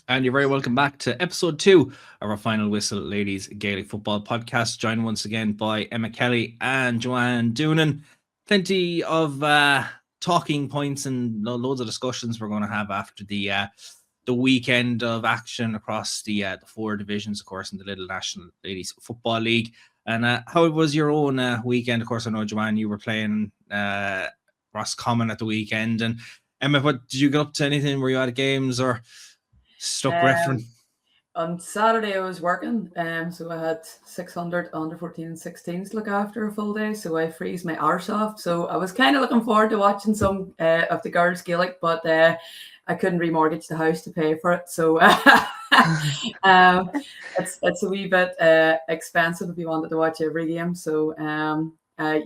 And you're very welcome back to episode 2 of our Final Whistle Ladies Gaelic Football Podcast, joined once again by Emma Kelly and Joanne Doonan. Plenty of talking points and loads of discussions we're going to have after the weekend of action across the 4 divisions, of course, in the Lidl National Ladies Football League. And how was your own weekend? Of course, I know, Joanne, you were playing Roscommon at the weekend. And Emma, what did you get up to? Anything? Were you out of games or stuck referencing? On Saturday I was working, so I had 600 under 14 and 16s to look after a full day, so I freeze my arse off. So I was kind of looking forward to watching some of the girls Gaelic, but I couldn't remortgage the house to pay for it, so it's a wee bit expensive if you wanted to watch every game. So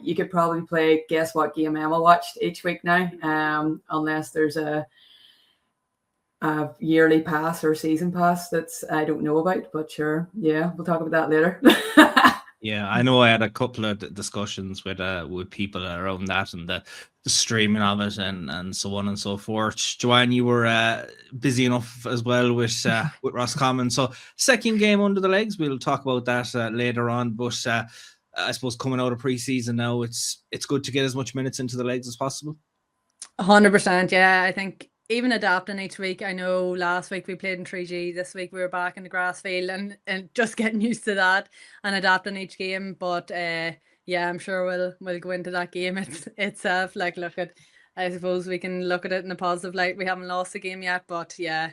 you could probably play guess what game Emma watched each week now, unless there's a yearly pass or season pass that's I don't know about, but sure, yeah, we'll talk about that later. Yeah, I know I had a couple of discussions with people around that and the streaming of it and so on and so forth. Joanne, you were busy enough as well with Roscommon. So second game under the legs. We'll talk about that later on. But I suppose coming out of pre-season now, it's good to get as much minutes into the legs as possible. 100%. Yeah, I think even adapting each week. I know last week we played in 3G. This week we were back in the grass field and just getting used to that and adapting each game. But yeah, I'm sure we'll go into that game itself. Like, look at, I suppose we can look at it in a positive light. We haven't lost the game yet, but yeah,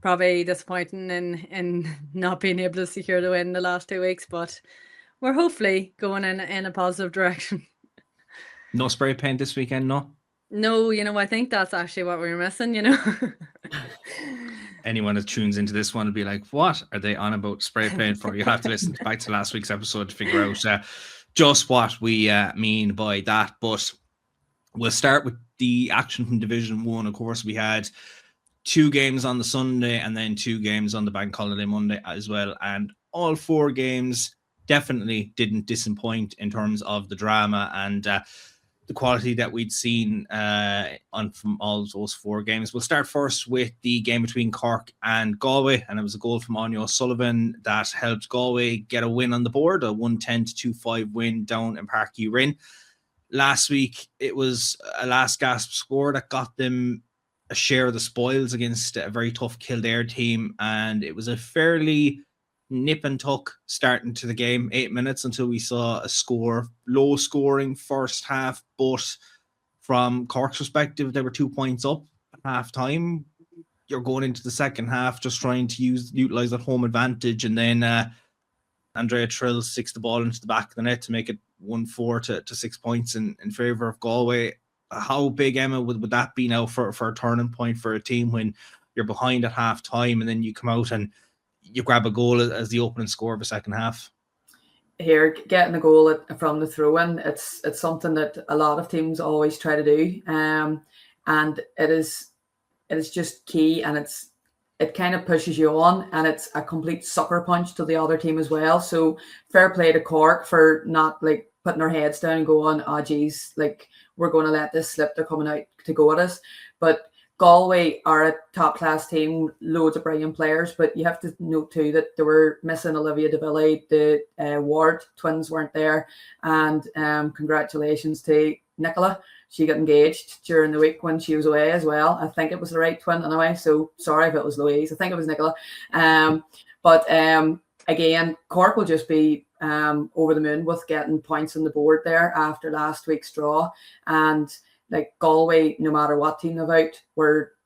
probably disappointing in not being able to secure the win the last 2 weeks. But we're hopefully going in a positive direction. No spray paint this weekend, no? No, I think that's actually what we're missing, Anyone that tunes into this one will be like, what are they on about spray paint for? You'll have to listen back to last week's episode to figure out just what we mean by that. But we'll start with the action from Division 1. Of course, we had 2 games on the Sunday and then 2 games on the Bank Holiday Monday as well. And all 4 games definitely didn't disappoint in terms of the drama and the quality that we'd seen from all those 4 games. We'll start first with the game between Cork and Galway, and it was a goal from Áine O'Sullivan that helped Galway get a win on the board, a 110-2-5 win down in Páirc Uí Rinn. Last week, it was a last gasp score that got them a share of the spoils against a very tough Kildare team, and it was a fairly nip and tuck starting to the game, 8 minutes until we saw a score, low scoring first half, but from Cork's perspective, they were 2 points up at half time. You're going into the second half just trying to utilize that home advantage, and then Andrea Trill sticks the ball into the back of the net to make it 1-4 to 6 points in favour of Galway. How big, Emma, would that be now for a turning point for a team when you're behind at half time and then you come out and you grab a goal as the opening score of the second half? Here, getting a goal from the throw-in, it's something that a lot of teams always try to do, and it is just key, and it kind of pushes you on, and it's a complete sucker punch to the other team as well. So fair play to Cork for not like putting their heads down and going, oh geez, like we're going to let this slip. They're coming out to go at us, but Galway are a top-class team, loads of brilliant players, but you have to note too that they were missing Olivia de Ville. The Ward twins weren't there, and congratulations to Nicola. She got engaged during the week when she was away as well. I think it was the right twin anyway, so sorry if it was Louise. I think it was Nicola. But again, Cork will just be over the moon with getting points on the board there after last week's draw, and like Galway, no matter what team they're out,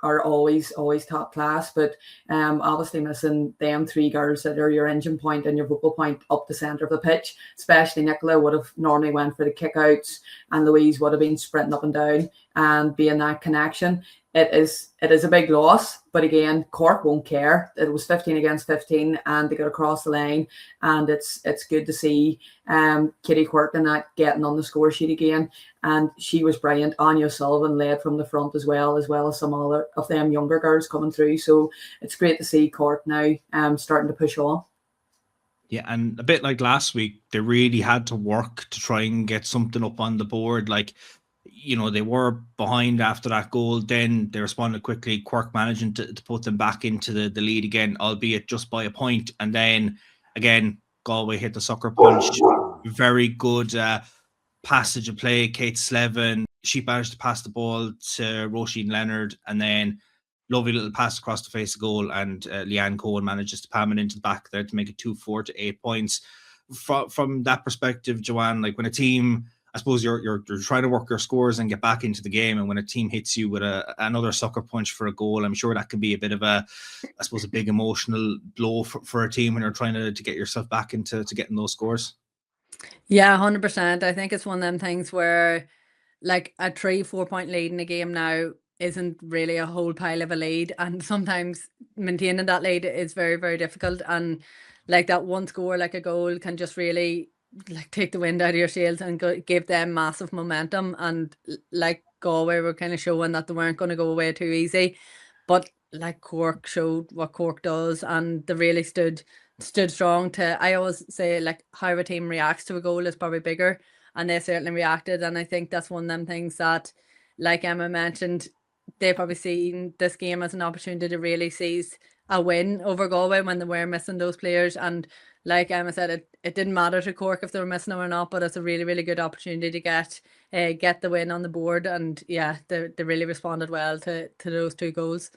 are always top class. But obviously missing them 3 girls that are your engine point and your vocal point up the centre of the pitch. Especially Nicola would have normally went for the kickouts, and Louise would have been sprinting up and down and being that connection. It is a big loss, but again, Cork won't care. It was 15 against 15, and they got across the line, and it's good to see Kitty Quirkin getting on the score sheet again, and she was brilliant. Áine O'Sullivan led from the front as well as some other of them younger girls coming through. So it's great to see Cork now starting to push on. Yeah, and a bit like last week, they really had to work to try and get something up on the board. Like, they were behind after that goal. Then they responded quickly. Cork managing to put them back into the lead again, albeit just by a point. And then again, Galway hit the sucker punch. Very good passage of play. Kate Slevin, she managed to pass the ball to Roisin Leonard, and then lovely little pass across the face of goal, and Leanne Cohen manages to palm it into the back there to make it 2-4 to 8 points. From that perspective, Joanne, like when a team, I suppose you're trying to work your scores and get back into the game, and when a team hits you with another sucker punch for a goal, I'm sure that can be a bit of a big emotional blow for a team when you're trying to get yourself back into getting those scores. Yeah, 100%. I think it's one of them things where like a 3-4 point lead in a game now isn't really a whole pile of a lead, and sometimes maintaining that lead is very, very difficult, and like that one score, like a goal, can just really like take the wind out of your sails and give them massive momentum. And like Galway were kind of showing that they weren't going to go away too easy, but like Cork showed what Cork does, and they really stood strong. I always say like how a team reacts to a goal is probably bigger, and they certainly reacted. And I think that's one of them things that, like Emma mentioned, they probably seen this game as an opportunity to really seize a win over Galway when they were missing those players. And like Emma said, it didn't matter to Cork if they were missing them or not, but it's a really, really good opportunity to get the win on the board. And yeah, they really responded well to those two goals.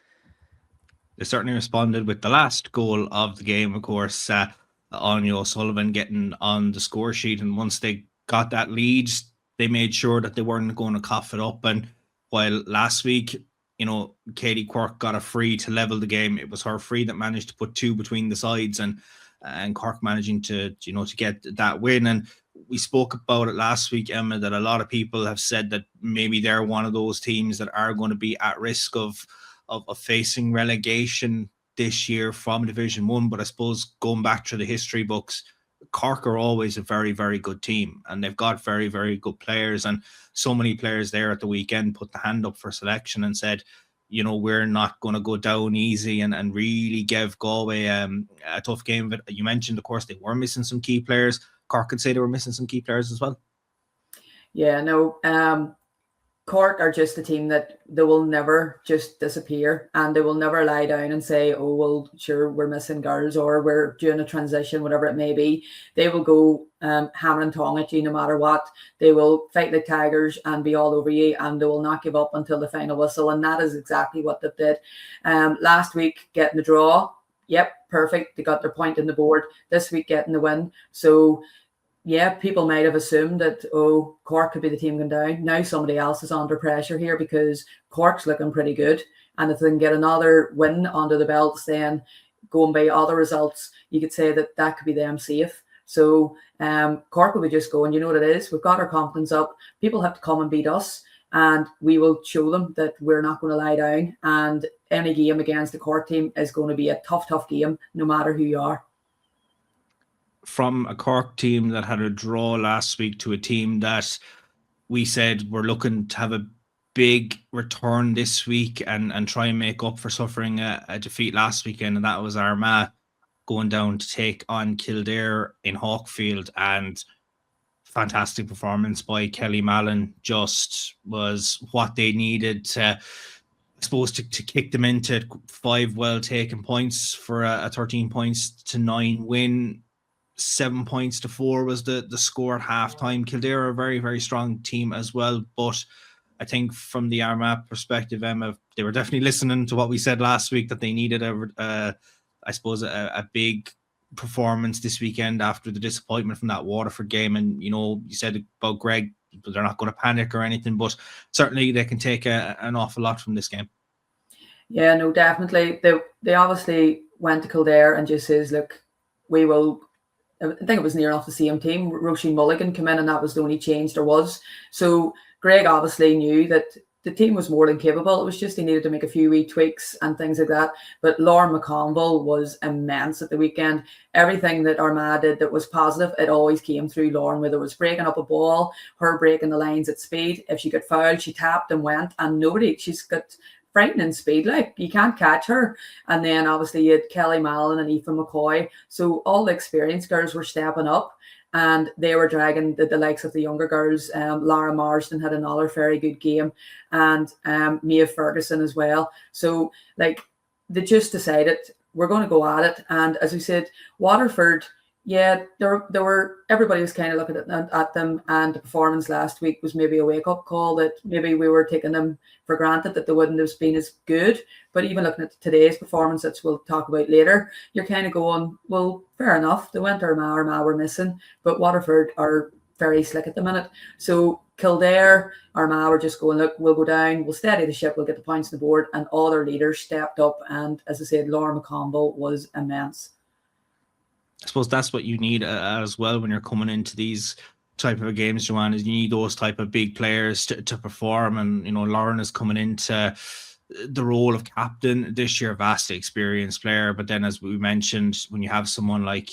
They certainly responded with the last goal of the game, of course, Áine O'Sullivan getting on the score sheet. And once they got that lead, they made sure that they weren't going to cough it up. And while last week, Katie Quirke got a free to level the game, it was her free that managed to put two between the sides, and Cork managing to get that win. And we spoke about it last week, Emma, that a lot of people have said that maybe they're one of those teams that are going to be at risk of facing relegation this year from Division 1. But I suppose going back to the history books, Cork are always a very, very good team, and they've got very, very good players. And so many players there at the weekend put the hand up for selection and said, we're not going to go down easy, and really give Galway a tough game. But you mentioned, of course, they were missing some key players. Cork could say they were missing some key players as well. Yeah, no, Cork are just a team that they will never just disappear, and they will never lie down and say, oh, well, sure, we're missing girls or we're doing a transition, whatever it may be. They will go hammer and tong at you no matter what. They will fight like tigers and be all over you, and they will not give up until the final whistle. And that is exactly what they did. Last week, getting the draw. Yep, perfect. They got their point in the board. This week, getting the win. So yeah, people might have assumed that, Cork could be the team going down. Now somebody else is under pressure here because Cork's looking pretty good. And if they can get another win under the belts, then going by other results, you could say that could be them safe. So Cork will be just going, you know what it is? We've got our confidence up. People have to come and beat us, and we will show them that we're not going to lie down. And any game against the Cork team is going to be a tough game, no matter who you are. From a Cork team that had a draw last week to a team that we said we're looking to have a big return this week and try and make up for suffering a defeat last weekend, and that was Armagh going down to take on Kildare in Hawkfield. And fantastic performance by Kelly Mallon just was what they needed to, I suppose, to kick them into 5 well taken points for a 13 points to 9 win. 7 points to 4 was the score at halftime. Kildare are a very, very strong team as well. But I think from the Armagh perspective, Emma, they were definitely listening to what we said last week, that they needed a big performance this weekend after the disappointment from that Waterford game. And, you said about Greg, they're not going to panic or anything, but certainly they can take an awful lot from this game. Yeah, no, definitely. They obviously went to Kildare and just says, look, we will... I think it was near enough the same team. Roisin Mulligan came in, and that was the only change there was. So Greg obviously knew that the team was more than capable. It was just he needed to make a few wee tweaks and things like that. But Lauren McConville was immense at the weekend. Everything that Armagh did that was positive, it always came through Lauren, whether it was breaking up a ball, her breaking the lines at speed. If she got fouled, she tapped and went, and she's got frightening speed, like you can't catch her. And then obviously you had Kelly Mallon and Aoife McCoy, so all the experienced girls were stepping up. and they were dragging the likes of the younger girls. Lara Marsden had another very good game, and Mia Ferguson as well. So like they just decided we're going to go at it. And as we said, Waterford, yeah, there were everybody was kind of looking at them, and the performance last week was maybe a wake-up call that maybe we were taking them for granted that they wouldn't have been as good. But even looking at today's performance, that we'll talk about later, you're kind of going, well, fair enough. They went Armagh were missing, but Waterford are very slick at the minute. So Kildare, Armagh were just going, look, we'll go down, we'll steady the ship, we'll get the points on the board, and all their leaders stepped up. And as I said, Laura McConville was immense. I suppose that's what you need as well when you're coming into these type of games, Joanne, is you need those type of big players to perform. And, you know, Lauren is coming into the role of captain this year, vastly experienced player. But then, as we mentioned, when you have someone like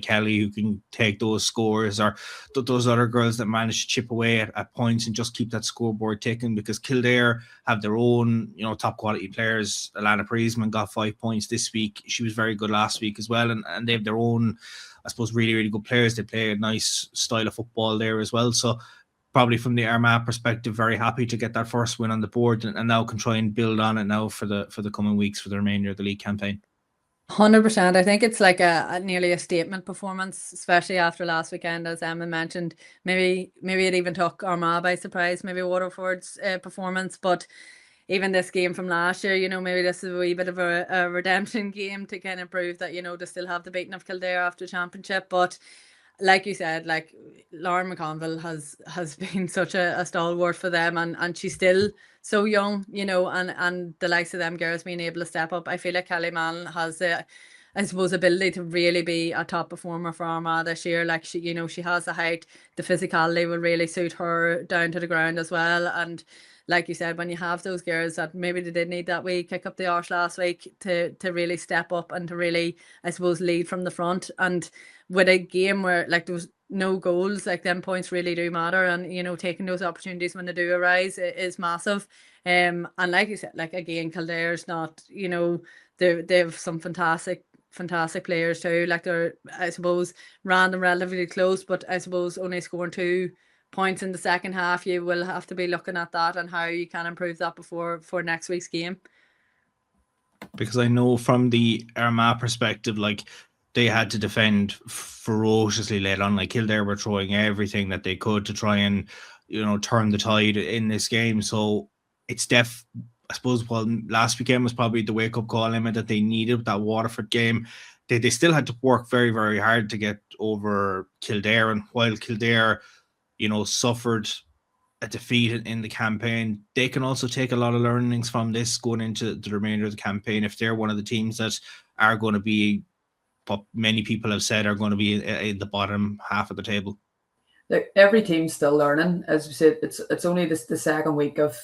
Kelly who can take those scores, or those other girls that manage to chip away at points and just keep that scoreboard ticking, because Kildare have their own, you know, top quality players. Alana Priesman got 5 points this week. She was very good last week as well. And they have their own, I suppose, really, really good players. They play a nice style of football there as well. So probably from the Armagh perspective, very happy to get that first win on the board, and now can try and build on it now for the coming weeks for the remainder of the league campaign. 100%. I think it's like a nearly a statement performance, especially after last weekend, as Emma mentioned. Maybe it even took Armagh by surprise, maybe Waterford's performance, but even this game from last year, you know, maybe this is a wee bit of a redemption game to kind of prove that, you know, they still have the beating of Kildare after the championship. But like you said, like Lauren McConville has been such a stalwart for them, and she's still so young, you know, and the likes of them girls being able to step up. I feel like Kelly Mann has I suppose, ability to really be a top performer for Armagh this year. Like she, you know, she has the height, the physicality will really suit her down to the ground as well. And like you said, when you have those girls that maybe they did need that wee kick up the arse last week to really step up and to really, I suppose, lead from the front. And with a game where like there was no goals, like them points really do matter, and you know, taking those opportunities when they do arise is massive. And like you said, like again, Kildare's not, you know, they have some fantastic players too. Like they're, I suppose, random relatively close, but I suppose only scoring 2 points in the second half, you will have to be looking at that and how you can improve that before next week's game. Because I know from the Armagh perspective, like they had to defend ferociously late on. Like Kildare were throwing everything that they could to try and, you know, turn the tide in this game. So it's I suppose, well, last weekend was probably the wake-up call, Emma, that they needed that Waterford game. They still had to work very, very hard to get over Kildare. And while Kildare, you know, suffered a defeat in the campaign, they can also take a lot of learnings from this going into the remainder of the campaign. If they're one of the teams that are going to be, what many people have said, are going to be in the bottom half of the table. Look, every team's still learning. As we said, it's only the second week of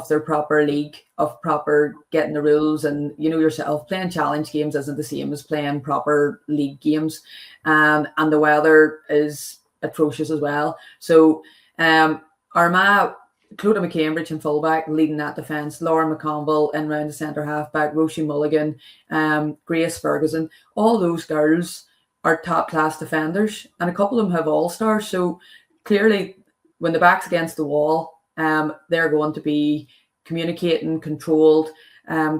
their proper league, of proper getting the rules, and you know yourself, playing challenge games isn't the same as playing proper league games, and the weather is atrocious as well. So Armagh, Clodagh McCambridge in fullback leading that defence, Lauren McConville in round the centre halfback, Roisin Mulligan, Grace Ferguson, all those girls are top class defenders, and a couple of them have all-stars. So clearly when the back's against the wall, they're going to be communicating, controlled.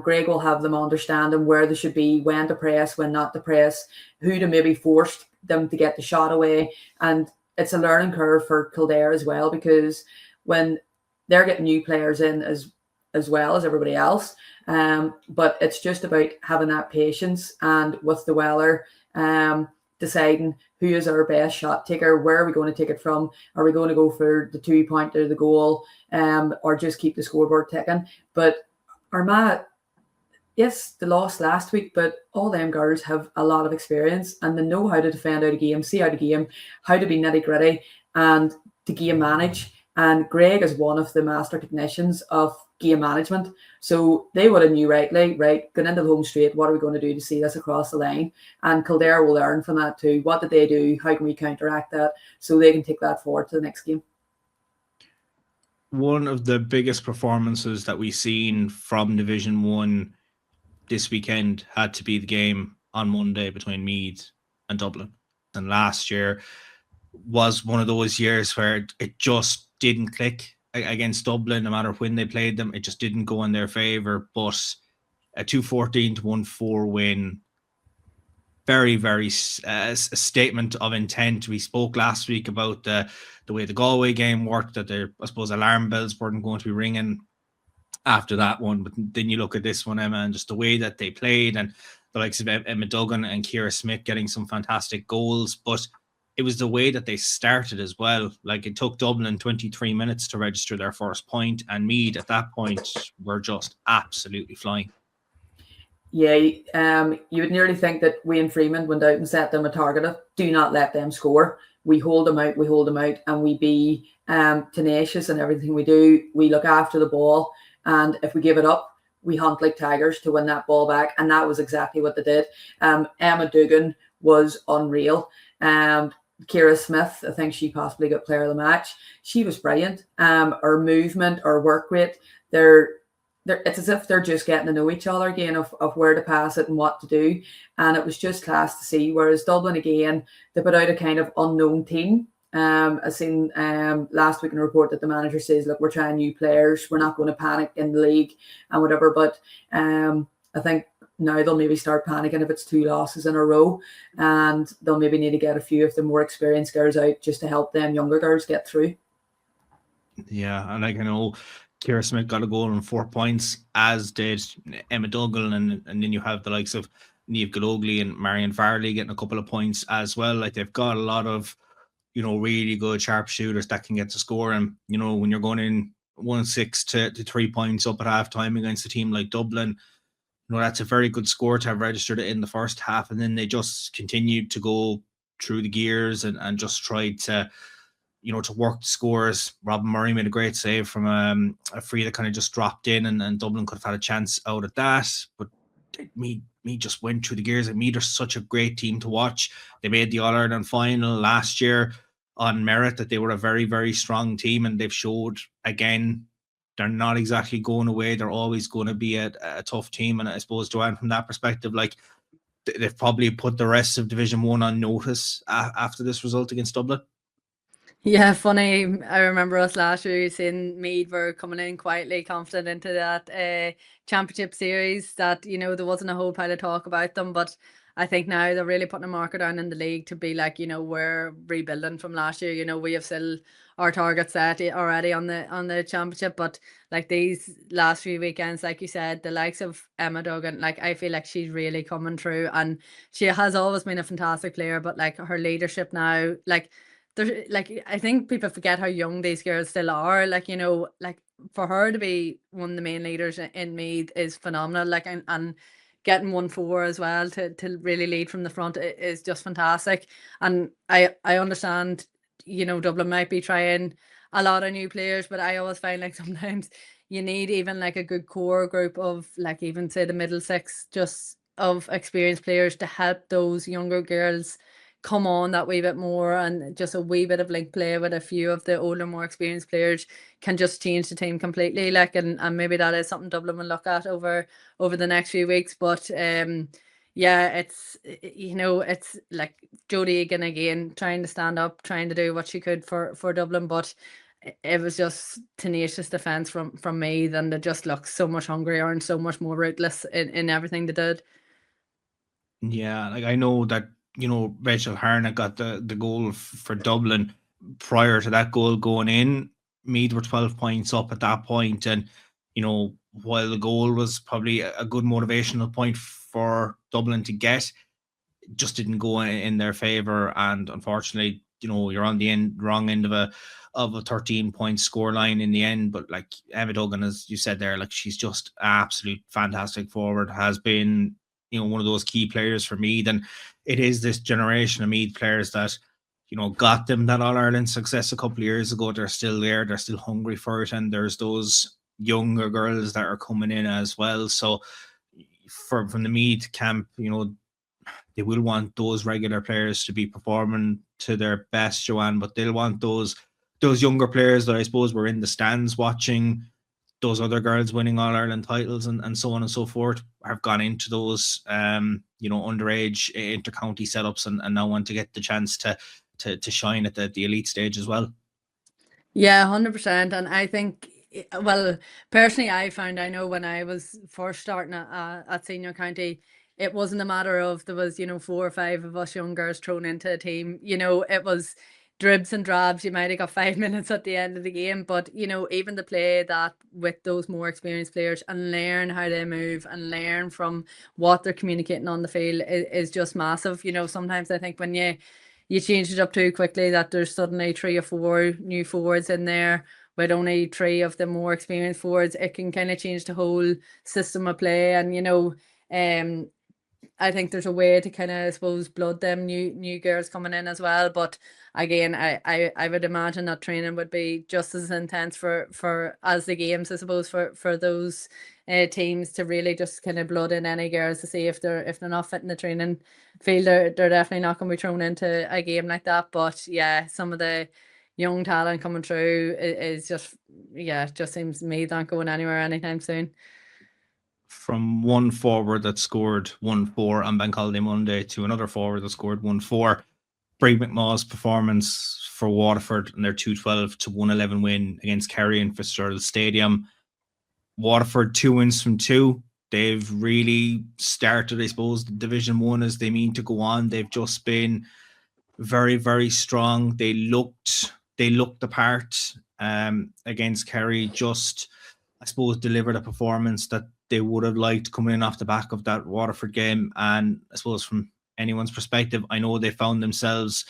Greg will have them understanding where they should be, when to press, when not to press, who to maybe force them to get the shot away. And it's a learning curve for Kildare as well, because when they're getting new players in as well as everybody else, but it's just about having that patience, and with the Weller deciding who is our best shot taker, where are we going to take it from, are we going to go for the 2-pointer, the goal, or just keep the scoreboard ticking. But Armagh, yes, they lost last week, but all them girls have a lot of experience, and they know how to defend out a game, see out a game, how to be nitty gritty, and to game manage. And Greg is one of the master technicians of game management. So they would have knew right, going into the home straight, what are we going to do to see this across the line? And Kildare will learn from that too. What did they do? How can we counteract that so they can take that forward to the next game? One of the biggest performances that we've seen from Division 1 this weekend had to be the game on Monday between Meath and Dublin. And last year, was one of those years where it just didn't click against Dublin. No matter when they played them, it just didn't go in their favour. But a 2-14 to 1-4 win, very, very a statement of intent. We spoke last week about the way the Galway game worked, that I suppose alarm bells weren't going to be ringing after that one. But then you look at this one, Emma, and just the way that they played, and the likes of Emma Duggan and Ciara Smith getting some fantastic goals. But it was the way that they started as well. Like, it took Dublin 23 minutes to register their first point, and Meath at that point were just absolutely flying. Yeah, you would nearly think that Wayne Freeman went out and set them a target of, do not let them score. We hold them out, and we be tenacious in everything we do. We look after the ball, and if we give it up, we hunt like tigers to win that ball back, and that was exactly what they did. Emma Duggan was unreal. Ciara Smith, I think she possibly got player of the match. She was brilliant. Her movement, her work rate, it's as if they're just getting to know each other again of where to pass it and what to do. And it was just class to see. Whereas Dublin, again, they put out a kind of unknown team. I seen last week in a report that the manager says, look, we're trying new players. We're not going to panic in the league and whatever. But I think now they'll maybe start panicking if it's 2 losses in a row. And they'll maybe need to get a few of the more experienced girls out just to help them younger girls get through. Yeah, and I know Ciara Smith got a goal and 4 points, as did Emma Duggan, and then you have the likes of Niamh Galogly and Marion Farley getting a couple of points as well. Like, they've got a lot of, really good sharpshooters that can get to score. And, when you're going in 1-6 to 3 points up at half time against a team like Dublin, that's a very good score to have registered it in the first half. And then they just continued to go through the gears and just tried to, to work the scores. Robin Murray made a great save from a free that kind of just dropped in, and Dublin could have had a chance out of that. But me just went through the gears. And Meath are such a great team to watch. They made the All-Ireland final last year on merit, that they were a very, very strong team, and they've showed again they're not exactly going away. They're always going to be a tough team. And I suppose, Joanne, from that perspective, like, they've probably put the rest of Division 1 on notice after this result against Dublin. Yeah, funny. I remember us last year saying Meath were coming in quietly confident into that championship series, that, there wasn't a whole pile of talk about them. But I think now they're really putting a marker down in the league to be like, we're rebuilding from last year. We have still our target set already on the championship. But like, these last few weekends, like you said, the likes of Emma Duggan, like, I feel like she's really coming through, and she has always been a fantastic player. But like, her leadership now, like, I think people forget how young these girls still are. Like, like, for her to be one of the main leaders in Meath is phenomenal. Like, and getting 1-4 as well to really lead from the front is just fantastic. And I understand, Dublin might be trying a lot of new players, but I always find like sometimes you need even like a good core group of, like, even say the middle six, just of experienced players to help those younger girls come on that wee bit more, and just a wee bit of link play with a few of the older, more experienced players can just change the team completely. Like, and maybe that is something Dublin will look at over the next few weeks. But yeah, it's it's like Jodie Egan again trying to stand up, trying to do what she could for Dublin, but it was just tenacious defence from Meath, and they just looked so much hungrier and so much more ruthless in everything they did. Yeah, like, I know that Rachel Harnett got the goal for Dublin. Prior to that goal going in, Meath were 12 points up at that point, and while the goal was probably a good motivational point for Dublin to get, it just didn't go in their favour. And unfortunately, you're on the wrong end of a 13-point scoreline in the end. But like Emma Duggan, as you said there, like, she's just absolute fantastic forward, has been one of those key players for Meath. And it is this generation of Meath players that got them that All-Ireland success a couple of years ago. They're still there, they're still hungry for it, and there's those younger girls that are coming in as well. So from the Meath camp, they will want those regular players to be performing to their best, Joanne, but they'll want those younger players that I suppose were in the stands watching those other girls winning All-Ireland titles and so on and so forth, have gone into those underage inter-county setups and now want to get the chance to to shine at the elite stage as well. Yeah, 100%. And I think, well, personally, I know when I was first starting at senior county, it wasn't a matter of there was, 4 or 5 of us young girls thrown into a team. It was dribs and drabs. You might have got 5 minutes at the end of the game, but even to play that with those more experienced players and learn how they move and learn from what they're communicating on the field is just massive. Sometimes I think when you change it up too quickly, that there's suddenly 3 or 4 new forwards in there with only 3 of the more experienced forwards, it can kind of change the whole system of play. And I think there's a way to kind of, I suppose, blood them new girls coming in as well. But again, I would imagine that training would be just as intense for as the games, I suppose, for those teams to really just kind of blood in any girls to see if they're not fit in the training field. They're definitely not going to be thrown into a game like that. But yeah, some of the young talent coming through is just, it just seems to me not going anywhere anytime soon. From one forward that scored 1-4 on Bank Holiday Monday to another forward that scored 1-4, Breen McMahon's performance for Waterford and their 212-111 win against Kerry in Fitzgerald Stadium. Waterford 2 wins from 2. They've really started, I suppose, Division 1 as they mean to go on. They've just been very, very strong. They looked the part against Kerry, just, I suppose, delivered a performance that they would have liked coming in off the back of that Waterford game. And I suppose from anyone's perspective, I know they found themselves,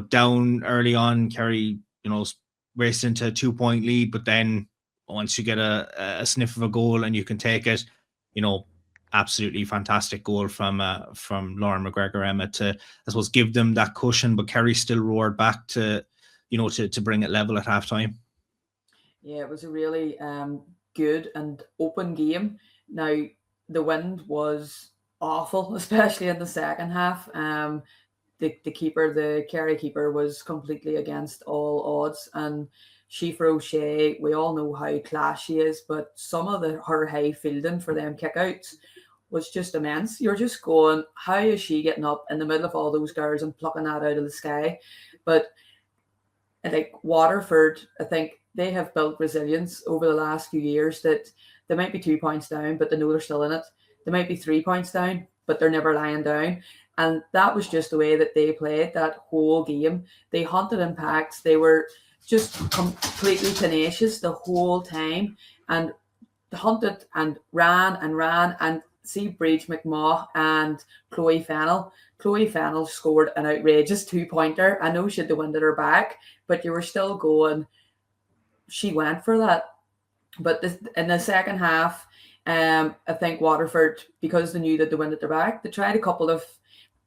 down early on. Kerry, raced into a 2-point lead, but then once you get a sniff of a goal and you can take it, absolutely fantastic goal from Lauren McGregor Emma to, I suppose, give them that cushion. But Kerry still roared back to bring it level at halftime. Yeah, it was a really good and open game. Now, the wind was awful, especially in the second half. The Kerry keeper was completely against all odds, and Siofra O'Shea, we all know how class she is, but some of her high fielding for them kickouts was just immense. You're just going, how is she getting up in the middle of all those girls and plucking that out of the sky? But like Waterford, I think they have built resilience over the last few years, that they might be 2 points down, but they know they're still in it. They might be 3 points down, but they're never lying down. And that was just the way that they played that whole game. They hunted in packs. They were just completely tenacious the whole time, and hunted and ran and see Breach McMaw and Chloe Fennell. Chloe Fennell scored an outrageous 2-pointer. I know she had the wind at her back, but you were still going, she went for that. But in the second half, I think Waterford, because they knew that they wind at their back, they tried a couple of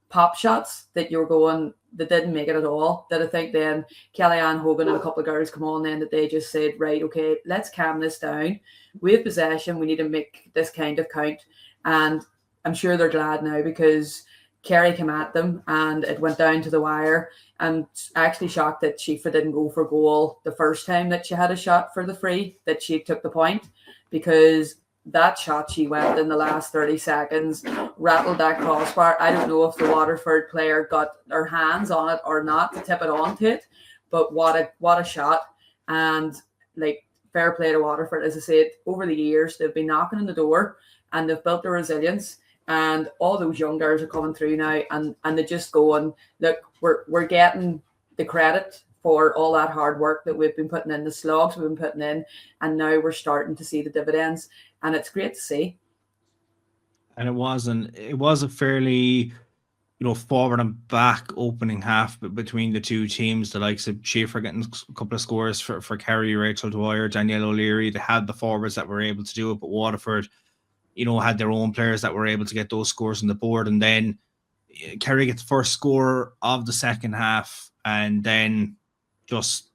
pop shots that you were going, that didn't make it at all. That I think then Kellyanne Hogan and a couple of girls come on then, that they just said, right, okay, let's calm this down. We have possession. We need to make this kind of count. And I'm sure they're glad now, because Kerry came at them and it went down to the wire. I'm actually shocked that Siofra didn't go for goal the first time that she had a shot for the free, that she took the point, because that shot she went in the last 30 seconds, rattled that crossbar. I don't know if the Waterford player got their hands on it or not to tip it onto it, but what a shot. And like, fair play to Waterford. As I said, over the years, they've been knocking on the door and they've built their resilience. And all those young girls are coming through now, and they're just going, look, we're getting the credit for all that hard work that we've been putting in, the slogs we've been putting in, and now we're starting to see the dividends, and it's great to see. And it was a fairly, forward and back opening half between the two teams. The likes of Siofra getting a couple of scores for Kerry, Rachel Dwyer, Danielle O'Leary. They had the forwards that were able to do it, but Waterford, had their own players that were able to get those scores on the board. And then Kerry gets the first score of the second half, and then just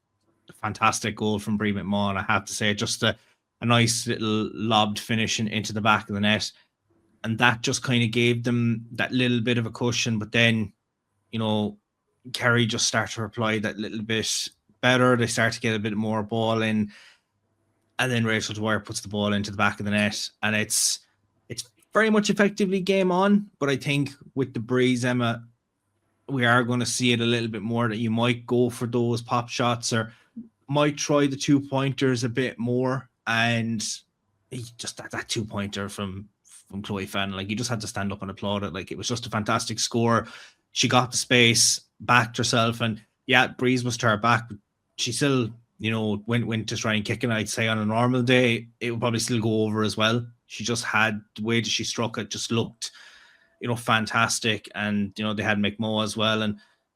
a fantastic goal from Breen McMahon. I have to say, just a nice little lobbed finish into the back of the net. And that just kind of gave them that little bit of a cushion. But then, Kerry just started to reply that little bit better. They start to get a bit more ball in. And then Rachel Dwyer puts the ball into the back of the net. And it's very much effectively game on. But I think with the breeze, Emma, we are going to see it a little bit more, that you might go for those pop shots or might try the 2-pointers a bit more. And he just that 2-pointer from Chloe Fenn, like, you just had to stand up and applaud it. Like, it was just a fantastic score. She got the space, backed herself, and yeah, breeze was to her back, but she still, went to try and kick it. I'd say on a normal day, it would probably still go over as well. She just had the way that she struck it, just looked, fantastic. And, they had McMo as well.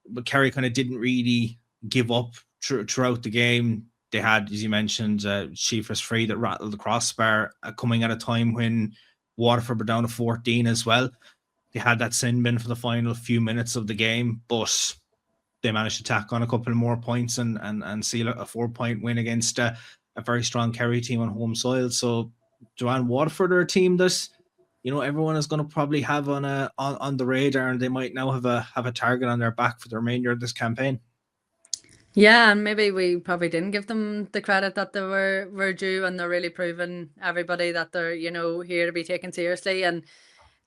But Kerry kind of didn't really give up throughout the game. They had, as you mentioned, Sheafus Free that rattled the crossbar, coming at a time when Waterford were down to 14 as well. They had that sin bin for the final few minutes of the game, but they managed to tack on a couple more points and seal a 4-point win against a very strong Kerry team on home soil. So, Joanne, Waterford are a team that, everyone is going to probably have on the radar, and they might now have a target on their back for the remainder of this campaign. Yeah, and maybe we probably didn't give them the credit that they were due, and they're really proving everybody that they're, here to be taken seriously. And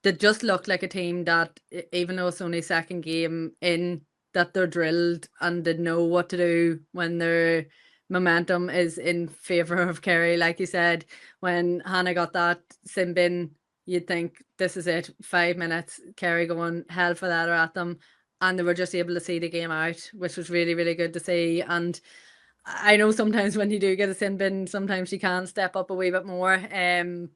they just look like a team that, even though it's only second game in, that they're drilled and they know what to do when their momentum is in favour of Kerry. Like you said, when Hannah got that sin bin, you'd think this is it, 5 minutes, Kerry going hell for leather at them. And they were just able to see the game out, which was really, really good to see. And I know sometimes when you do get a sin bin, sometimes you can step up a wee bit more.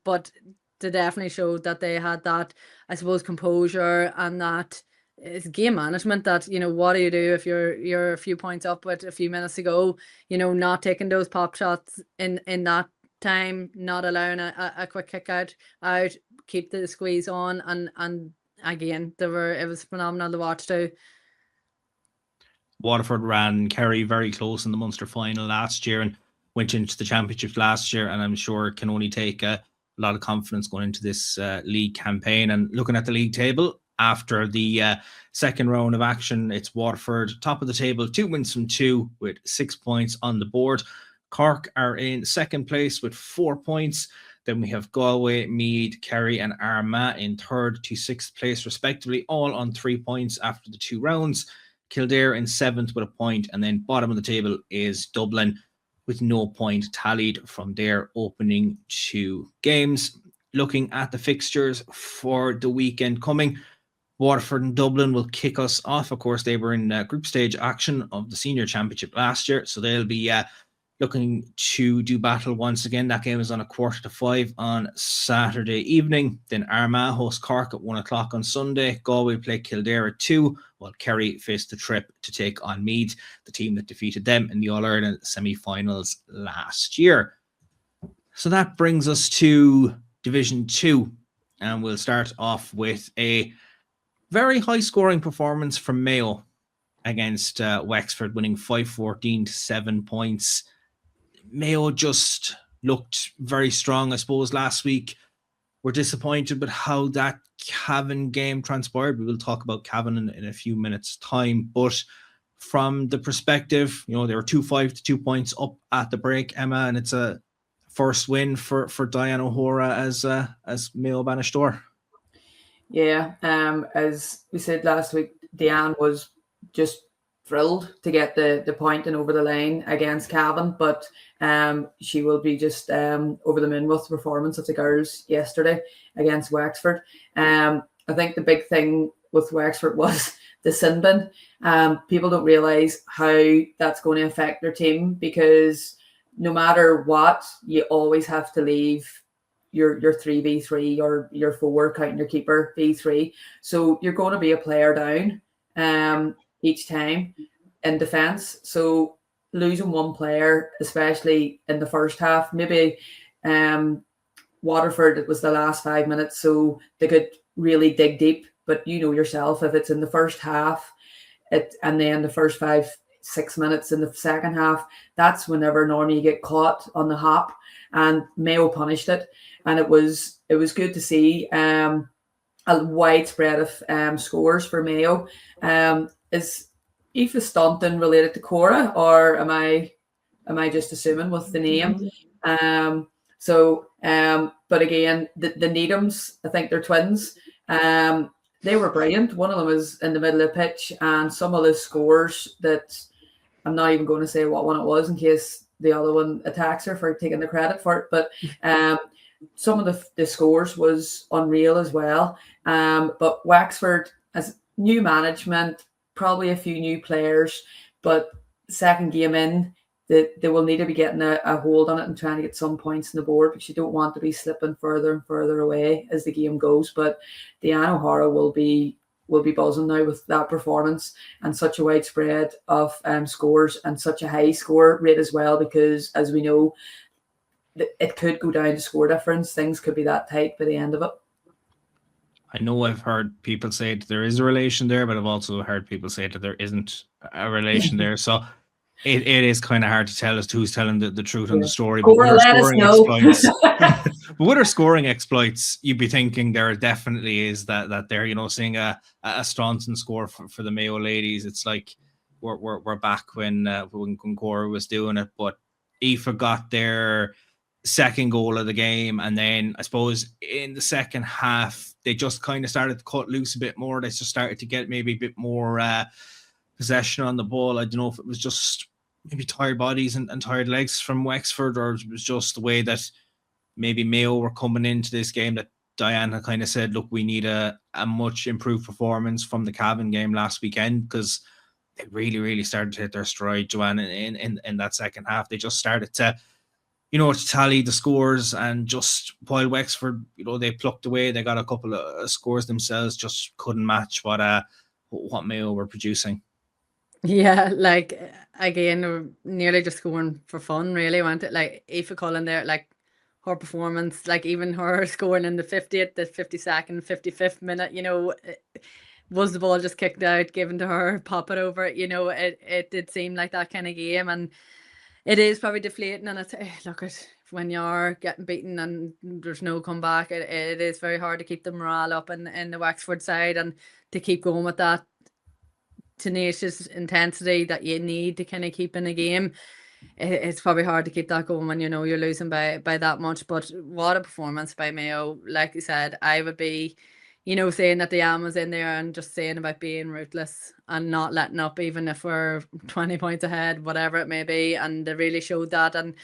But they definitely showed that they had that, I suppose, composure, and that it's game management. That, what do you do if you're a few points up with a few minutes to go? Not taking those pop shots in that time, not allowing a quick kick out, keep the squeeze on, and again, it was phenomenal to watch too. Waterford ran Kerry very close in the Munster final last year and went into the championship last year, and I'm sure can only take a lot of confidence going into this league campaign. And looking at the league table, after the second round of action, it's Waterford top of the table, 2 wins from 2 with 6 points on the board. Cork are in second place with 4 points. Then we have Galway, Meath, Kerry and Armagh in third to sixth place respectively, all on 3 points after the 2 rounds. Kildare in seventh with a point, and then bottom of the table is Dublin with no point tallied from their opening 2 games. Looking at the fixtures for the weekend coming, Waterford and Dublin will kick us off. Of course, they were in group stage action of the Senior Championship last year, so they'll be looking to do battle once again. That game is on 4:45 on Saturday evening. Then Armagh host Cork at 1 o'clock on Sunday. Galway play Kildare at 2, while Kerry face the trip to take on Meath, the team that defeated them in the All-Ireland semi-finals last year. So that brings us to Division 2, and we'll start off with a very high-scoring performance from Mayo against Wexford, winning 5-14 to 7 points. Mayo just looked very strong, I suppose, last week. We're disappointed with how that Cavan game transpired. We will talk about Cavan in a few minutes' time. But from the perspective, they were 2-5 to 2 points up at the break, Emma, and it's a first win for Diane O'Hora as Mayo banished door. Yeah, as we said last week, Diane was just thrilled to get the point and over the line against Cavan, but she will be just over the moon with the performance of the girls yesterday against Wexford. I think the big thing with Wexford was the sin bin. People don't realise how that's going to affect their team, because no matter what, you always have to leave your 3v3 or your 4, counting your keeper, v3. So you're going to be a player down each time in defence. So losing one player, especially in the first half, maybe Waterford, it was the last 5 minutes, so they could really dig deep. But you know yourself, if it's in the first half, and then the first 5-6 minutes in the second half, that's whenever normally you get caught on the hop. And Mayo punished it, and it was good to see a wide spread of scores for Mayo. Is Aoife Staunton related to Cora, or am I just assuming with the name? But again, the Needhams, I think they're twins. they were brilliant. One of them was in the middle of the pitch, and some of the scores that I'm not even going to say what one it was in case the other one attacks her for taking the credit for it. But some of the scores was unreal as well. But Wexford, as new management, probably a few new players, but second game in, they will need to be getting a hold on it and trying to get some points on the board, because you don't want to be slipping further and further away as the game goes. But Diane O'Hara will be buzzing now with that performance and such a widespread of scores and such a high score rate as well, because as we know, it could go down to score difference. Things could be that tight by the end of it. I know I've heard people say that there is a relation there, but I've also heard people say that there isn't a relation there. So it is kind of hard to tell as to who's telling the truth on the story. But with her scoring exploits, you'd be thinking there definitely is that they're seeing a Staunton score for the Mayo ladies. It's like we're back when Cora was doing it, but Aoife got their second goal of the game, and then I suppose in the second half they just kind of started to cut loose a bit more. They just started to get maybe a bit more possession on the ball. I don't know if it was just maybe tired bodies and tired legs from Wexford, or it was just the way that maybe Mayo were coming into this game, that Diane had kind of said, look, we need a much improved performance from the Cavan game last weekend, because they really, really started to hit their stride, Joanne, in that second half. They just started to tally the scores, and just while Wexford, they plucked away, they got a couple of scores themselves, just couldn't match what Mayo were producing. Yeah, like again, nearly just scoring for fun, really, wasn't it? Like Aoife Cullen there, like her performance, like even her scoring in the 50th, the 52nd, 55th minute, was the ball just kicked out, given to her, pop it over, it did seem like that kind of game, and it is probably deflating, and it's look at when you're getting beaten and there's no comeback, it is very hard to keep the morale up in the Wexford side, and to keep going with that tenacious intensity that you need to kind of keep in a game. It's probably hard to keep that going when you're losing by that much. But what a performance by Mayo. Like you said, I would be saying that Diane was in there and just saying about being ruthless and not letting up, even if we're 20 points ahead, whatever it may be. And they really showed that. And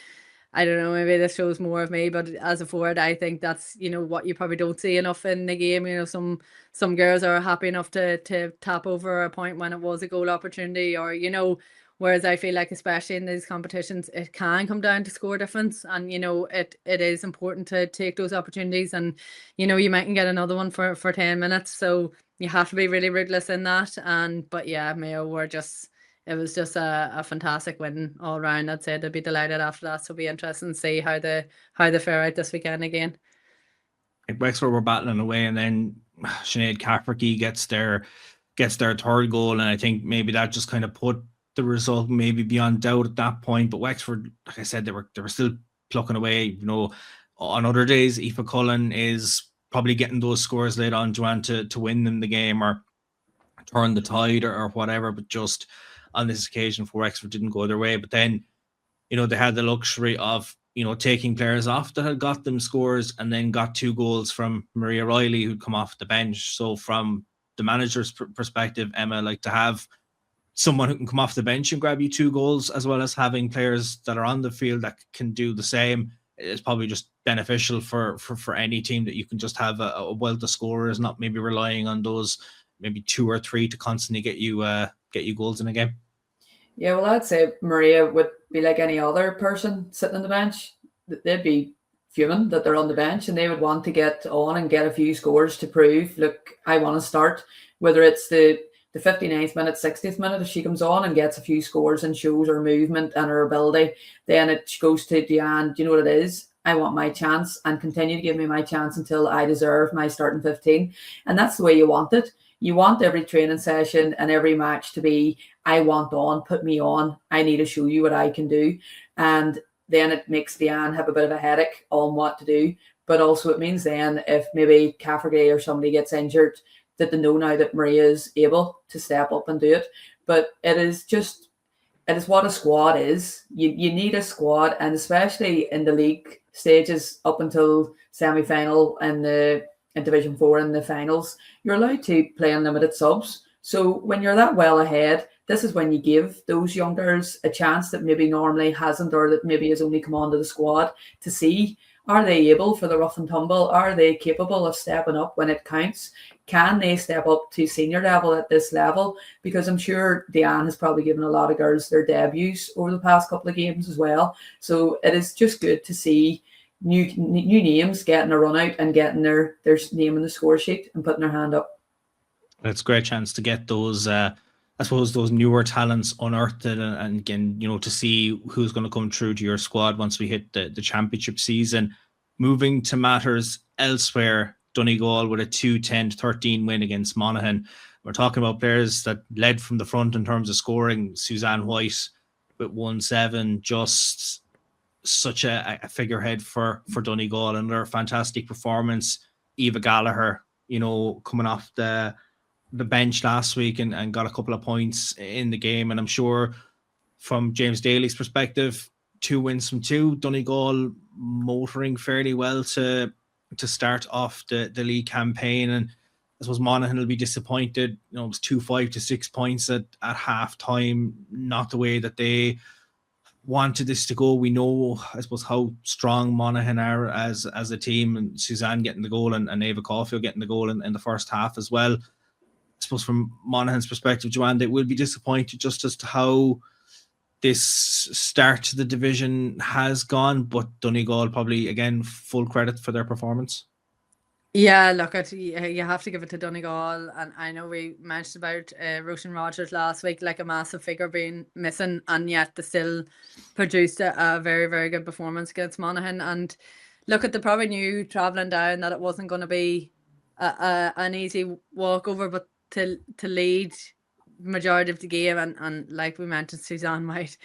I don't know, maybe this shows more of me, but as a forward, I think that's, what you probably don't see enough in the game. Some girls are happy enough to tap over a point when it was a goal opportunity, or, whereas I feel like, especially in these competitions, it can come down to score difference, and, it is important to take those opportunities, and, you mightn't get another one for 10 minutes. So you have to be really ruthless in that. But yeah, Mayo were it was just a fantastic win all round. I'd say they'd be delighted after that. So it'll be interesting to see how they fare out this weekend again. Wexford were battling away, and then Sinead Cafferty gets their third goal, and I think maybe that just kind of put the result maybe beyond doubt at that point. But Wexford, like I said, they were still plucking away. On other days, Aoife Cullen is probably getting those scores late on, Joanne, to win them the game or turn the tide or whatever. But just on this occasion, for Wexford, didn't go their way. But then, they had the luxury of taking players off that had got them scores, and then got 2 goals from Maria Riley, who'd come off the bench. So from the manager's perspective, Emma, like to have someone who can come off the bench and grab you 2 goals, as well as having players that are on the field that can do the same, is probably just beneficial for any team, that you can just have a wealth of scorers, not maybe relying on those maybe 2 or 3 to constantly get you goals in a game. Yeah, well, I'd say Maria would be like any other person sitting on the bench. They'd be fuming that they're on the bench, and they would want to get on and get a few scores to prove, look, I want to start. Whether it's the 59th minute, 60th minute, if she comes on and gets a few scores and shows her movement and her ability, then it goes to Diane, do you know what it is? I want my chance, and continue to give me my chance until I deserve my starting 15. And that's the way you want it. You want every training session and every match to be, I want on, put me on, I need to show you what I can do. And then it makes Diane have a bit of a headache on what to do. But also it means then if maybe Cafferty or somebody gets injured, that they know now that Maria is able to step up and do it. But it is what a squad is. You need a squad, and especially in the league stages up until semi-final and the in Division 4 in the finals, you're allowed to play unlimited subs. So when you're that well ahead, this is when you give those young girls a chance that maybe normally hasn't, or that maybe has only come onto the squad, to see, are they able for the rough and tumble? Are they capable of stepping up when it counts? Can they step up to senior level at this level? Because I'm sure Diane has probably given a lot of girls their debuts over the past couple of games as well. So it is just good to see new names getting a run out and getting their name in the score sheet and putting their hand up. It's a great chance to get those, I suppose, those newer talents unearthed, and again, you know, to see who's going to come through to your squad once we hit the championship season. Moving to matters elsewhere, Donegal with a 2-10-13 win against Monaghan. We're talking about players that led from the front in terms of scoring. Suzanne White with 1-7, just such a figurehead for Donegal, and their fantastic performance. Eva Gallagher, you know, coming off the bench last week and got a couple of points in the game. And I'm sure from James Daly's perspective, 2 wins from 2, Donegal motoring fairly well to start off the league campaign. And I suppose Monaghan will be disappointed. You know, it was 2-5 to 6 points at half time, not the way that they wanted this to go. We know, I suppose, how strong Monaghan are as a team, and Suzanne getting the goal and Ava Caulfield getting the goal in the first half as well. I suppose from Monaghan's perspective, Joanne, they will be disappointed just as to how this start to the division has gone, but Donegal probably, again, full credit for their performance. Yeah, look, you have to give it to Donegal, and I know we mentioned about Roshan Rogers last week, like a massive figure being missing, and yet they still produced a very, very good performance against Monaghan. And look, they probably knew travelling down that it wasn't going to be an easy walkover, but to lead majority of the game, and like we mentioned, Suzanne White,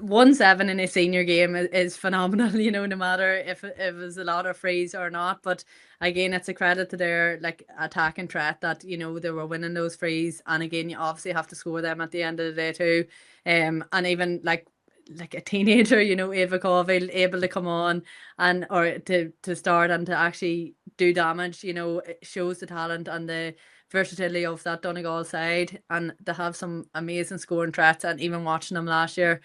1-7 in a senior game is phenomenal, you know, no matter if it was a lot of frees or not. But again, it's a credit to their like attacking threat that, you know, they were winning those frees, and again, you obviously have to score them at the end of the day too. And even like a teenager, you know, Ava Caulfield able to come on and or to start and to actually do damage, you know, it shows the talent and the versatility of that Donegal side, and they have some amazing scoring threats. And even watching them last year,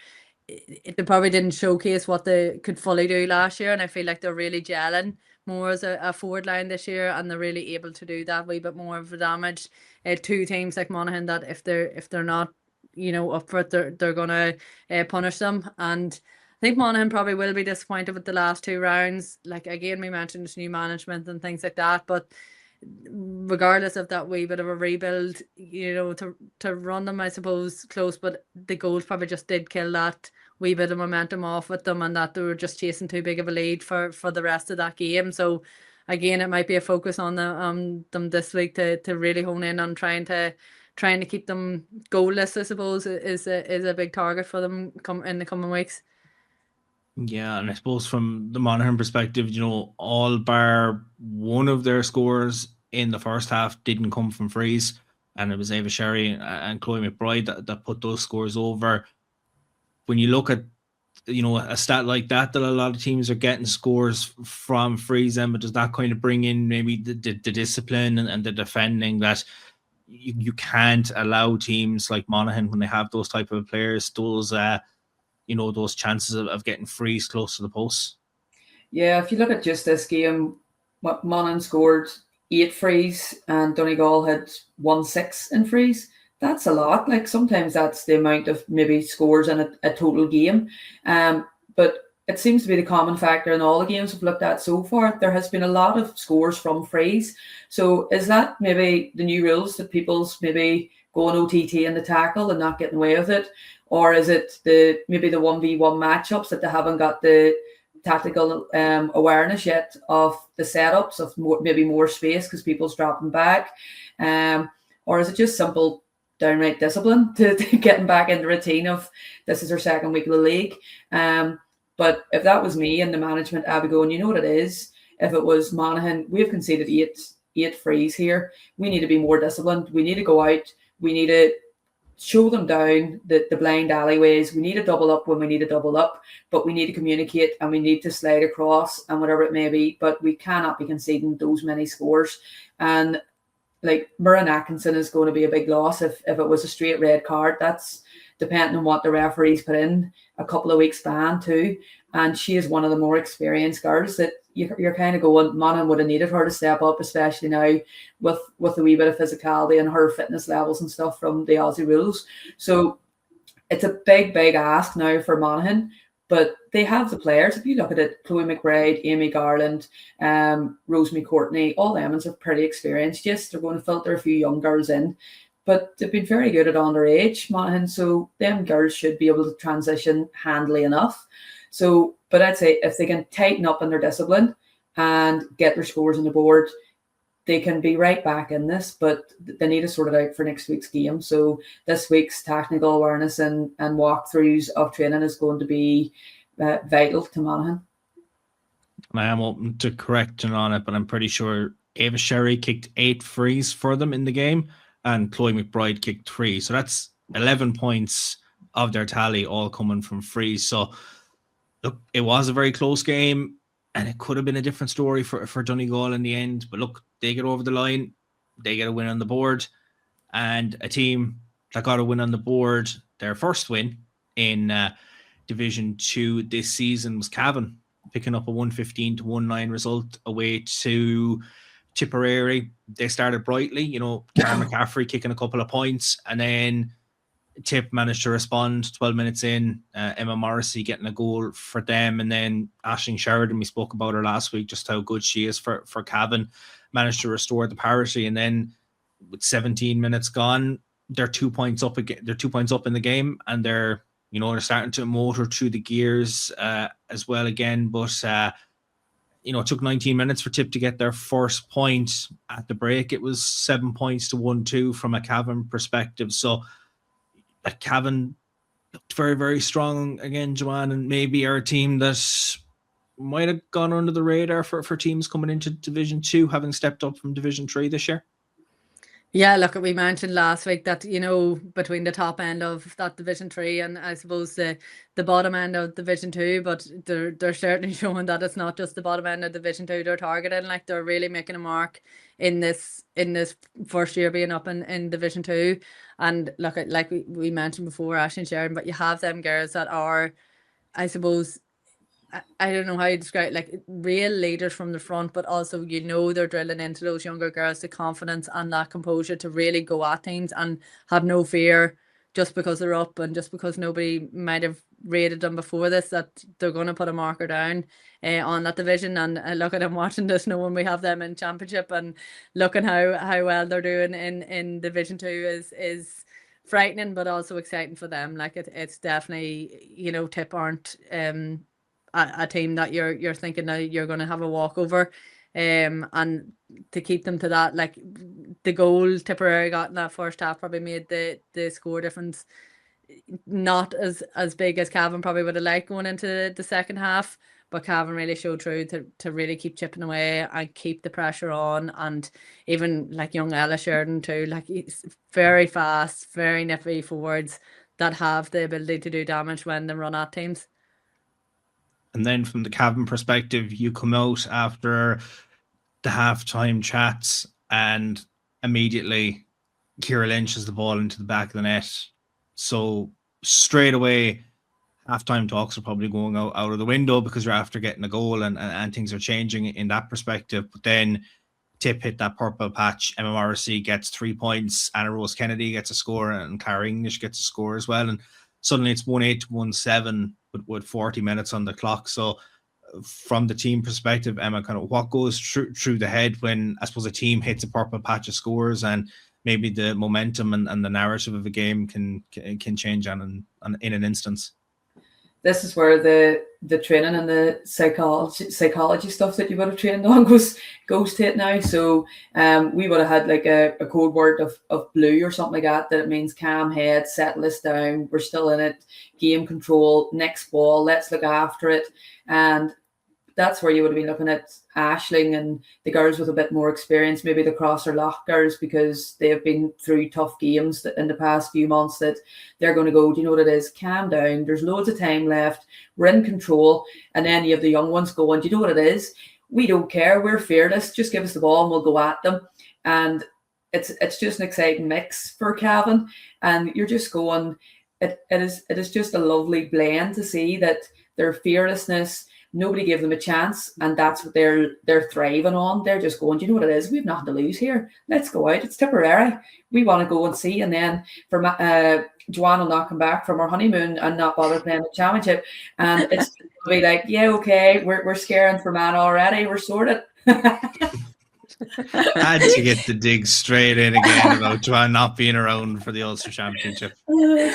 they probably didn't showcase what they could fully do last year, and I feel like they're really gelling more as a forward line this year, and they're really able to do that wee bit more of the damage. Two teams like Monaghan that if they're not, you know, up for it, they're gonna punish them. And I think Monaghan probably will be disappointed with the last 2 rounds. Like again, we mentioned new management and things like that, but regardless of that wee bit of a rebuild, you know, to run them, I suppose, close, but the goals probably just did kill that wee bit of momentum off with them, and that they were just chasing too big of a lead for the rest of that game. So again, it might be a focus on them this week to really hone in on trying to keep them goalless, I suppose, is a big target for them in the coming weeks. Yeah, and I suppose from the Monaghan perspective, you know, all bar one of their scores in the first half didn't come from frees, and it was Ava Sherry and Chloe McBride that put those scores over. When you look at, you know, a stat like that a lot of teams are getting scores from frees, but does that kind of bring in maybe the discipline and the defending that you can't allow teams like Monaghan, when they have those type of players, those you know, those chances of getting frees close to the post? Yeah, if you look at just this game, Monaghan scored 8 frees and Donegal had 1-6 in frees. That's a lot. Like sometimes that's the amount of maybe scores in a total game. But it seems to be the common factor in all the games we've looked at so far. There has been a lot of scores from frees. So is that maybe the new rules that people's maybe going OTT in the tackle and not getting away with it? Or is it maybe the 1v1 matchups that they haven't got the tactical awareness yet of the setups of maybe more space because people's dropping back? Or is it just simple downright discipline to getting back in the routine of this is our second week of the league? But if that was me and the management, I'd be going, you know what it is? If it was Monaghan, we've conceded eight frees here. We need to be more disciplined. We need to go out. We need to show them down the blind alleyways. We need to double up when we need to double up, but we need to communicate and we need to slide across and whatever it may be. But we cannot be conceding those many scores. And like Muireann Atkinson is going to be a big loss if it was a straight red card. That's depending on what the referees put in, a couple of weeks ban too. And she is one of the more experienced girls that you're kind of going, Monaghan would have needed her to step up, especially now with a wee bit of physicality and her fitness levels and stuff from the Aussie rules. So it's a big, big ask now for Monaghan, but they have the players. If you look at it, Chloe McBride, Amy Garland, Rosemary Courtney, all them are pretty experienced. Yes, they're going to filter a few young girls in, but they've been very good at underage, Monaghan, so them girls should be able to transition handily enough. So, but I'd say if they can tighten up in their discipline and get their scores on the board, they can be right back in this, but they need to sort it out for next week's game. So this week's technical awareness and walkthroughs of training is going to be vital to Monaghan. And I am open to correction on it, but I'm pretty sure Ava Sherry kicked 8 frees for them in the game and Chloe McBride kicked 3. So that's 11 points of their tally all coming from frees. So look, it was a very close game and it could have been a different story for Donegal in the end. But look, they get over the line, they get a win on the board, and a team that got a win on the board, their first win in Division 2 this season was Cavan, picking up a 115-19 result away to Tipperary. They started brightly, Karen McCaffrey kicking a couple of points, and then Tip managed to respond 12 minutes in, Emma Morrissey getting a goal for them, and then Aisling Sheridan, we spoke about her last week, just how good she is for Cavan, managed to restore the parity, and then with 17 minutes gone, they're 2 points up again. They're 2 points up in the game, and they're starting to motor through the gears as well again. But it took 19 minutes for Tip to get their first point at the break. It was 7 points to 1-2 from a Cavan perspective. So Cavan looked very, very strong again, Joanne, and maybe our team that might have gone under the radar for teams coming into Division 2, having stepped up from Division 3 this year. Yeah, look, we mentioned last week that, between the top end of that Division 3 and I suppose the bottom end of Division 2, but they're certainly showing that it's not just the bottom end of Division 2 they're targeting. Like, they're really making a mark in this first year being up in Division 2. And look, like we mentioned before, Aisling Sheridan, but you have them girls that are, I suppose, I don't know how you describe it, like real leaders from the front, but also they're drilling into those younger girls the confidence and that composure to really go at things and have no fear just because they're up and just because nobody might have rated them before this, that they're going to put a marker down on that division. And look at them watching this, knowing we have them in championship and looking how well they're doing in Division 2 is frightening, but also exciting for them. Like it's definitely, Tip aren't a team that you're thinking that you're going to have a walkover, and to keep them to that, like the goal Tipperary got in that first half probably made the score difference not as big as Cavan probably would have liked going into the second half, but Cavan really showed through to really keep chipping away and keep the pressure on. And even like young Ella Sheridan too, like he's very fast, very nippy forwards that have the ability to do damage when they run at teams. And then from the Cavan perspective, you come out after the halftime chats and immediately Ciara Lynch has the ball into the back of the net. So straight away, halftime talks are probably going out of the window because you're after getting a goal and things are changing in that perspective. But then Tip hit that purple patch. Emma Morrissey gets 3 points. Anna Rose Kennedy gets a score and Clara English gets a score as well. And suddenly it's 1-8 to 1-7 with 40 minutes on the clock. So from the team perspective, Emma, kind of what goes through the head when I suppose a team hits a purple patch of scores and maybe the momentum and the narrative of a game can change in an instance? This is where the training and the psychology stuff that you would have trained on goes to it now. So we would have had like a code word of blue or something like that it means calm head, settle this down, we're still in it, game control, next ball, let's look after it. And that's where you would have been looking at Aisling and the girls with a bit more experience, maybe the Cross or Lough girls, because they have been through tough games in the past few months, that they're going to go, do you know what it is? Calm down. There's loads of time left. We're in control. And then you have the young ones going, do you know what it is? We don't care. We're fearless. Just give us the ball and we'll go at them. And it's just an exciting mix for Cavan. And you're just going, it is just a lovely blend to see that their fearlessness, nobody gave them a chance, and that's what they're thriving on. They're just going, do you know what it is? We've nothing to lose here. Let's go out. It's Tipperary. We want to go and see. And then for Joanne will not come back from her honeymoon and not bother playing the championship. And it's going to be like, yeah, okay, we're scaring Fermanagh already. We're sorted. Had to get the dig straight in again about Joanne not being around for the Ulster Championship.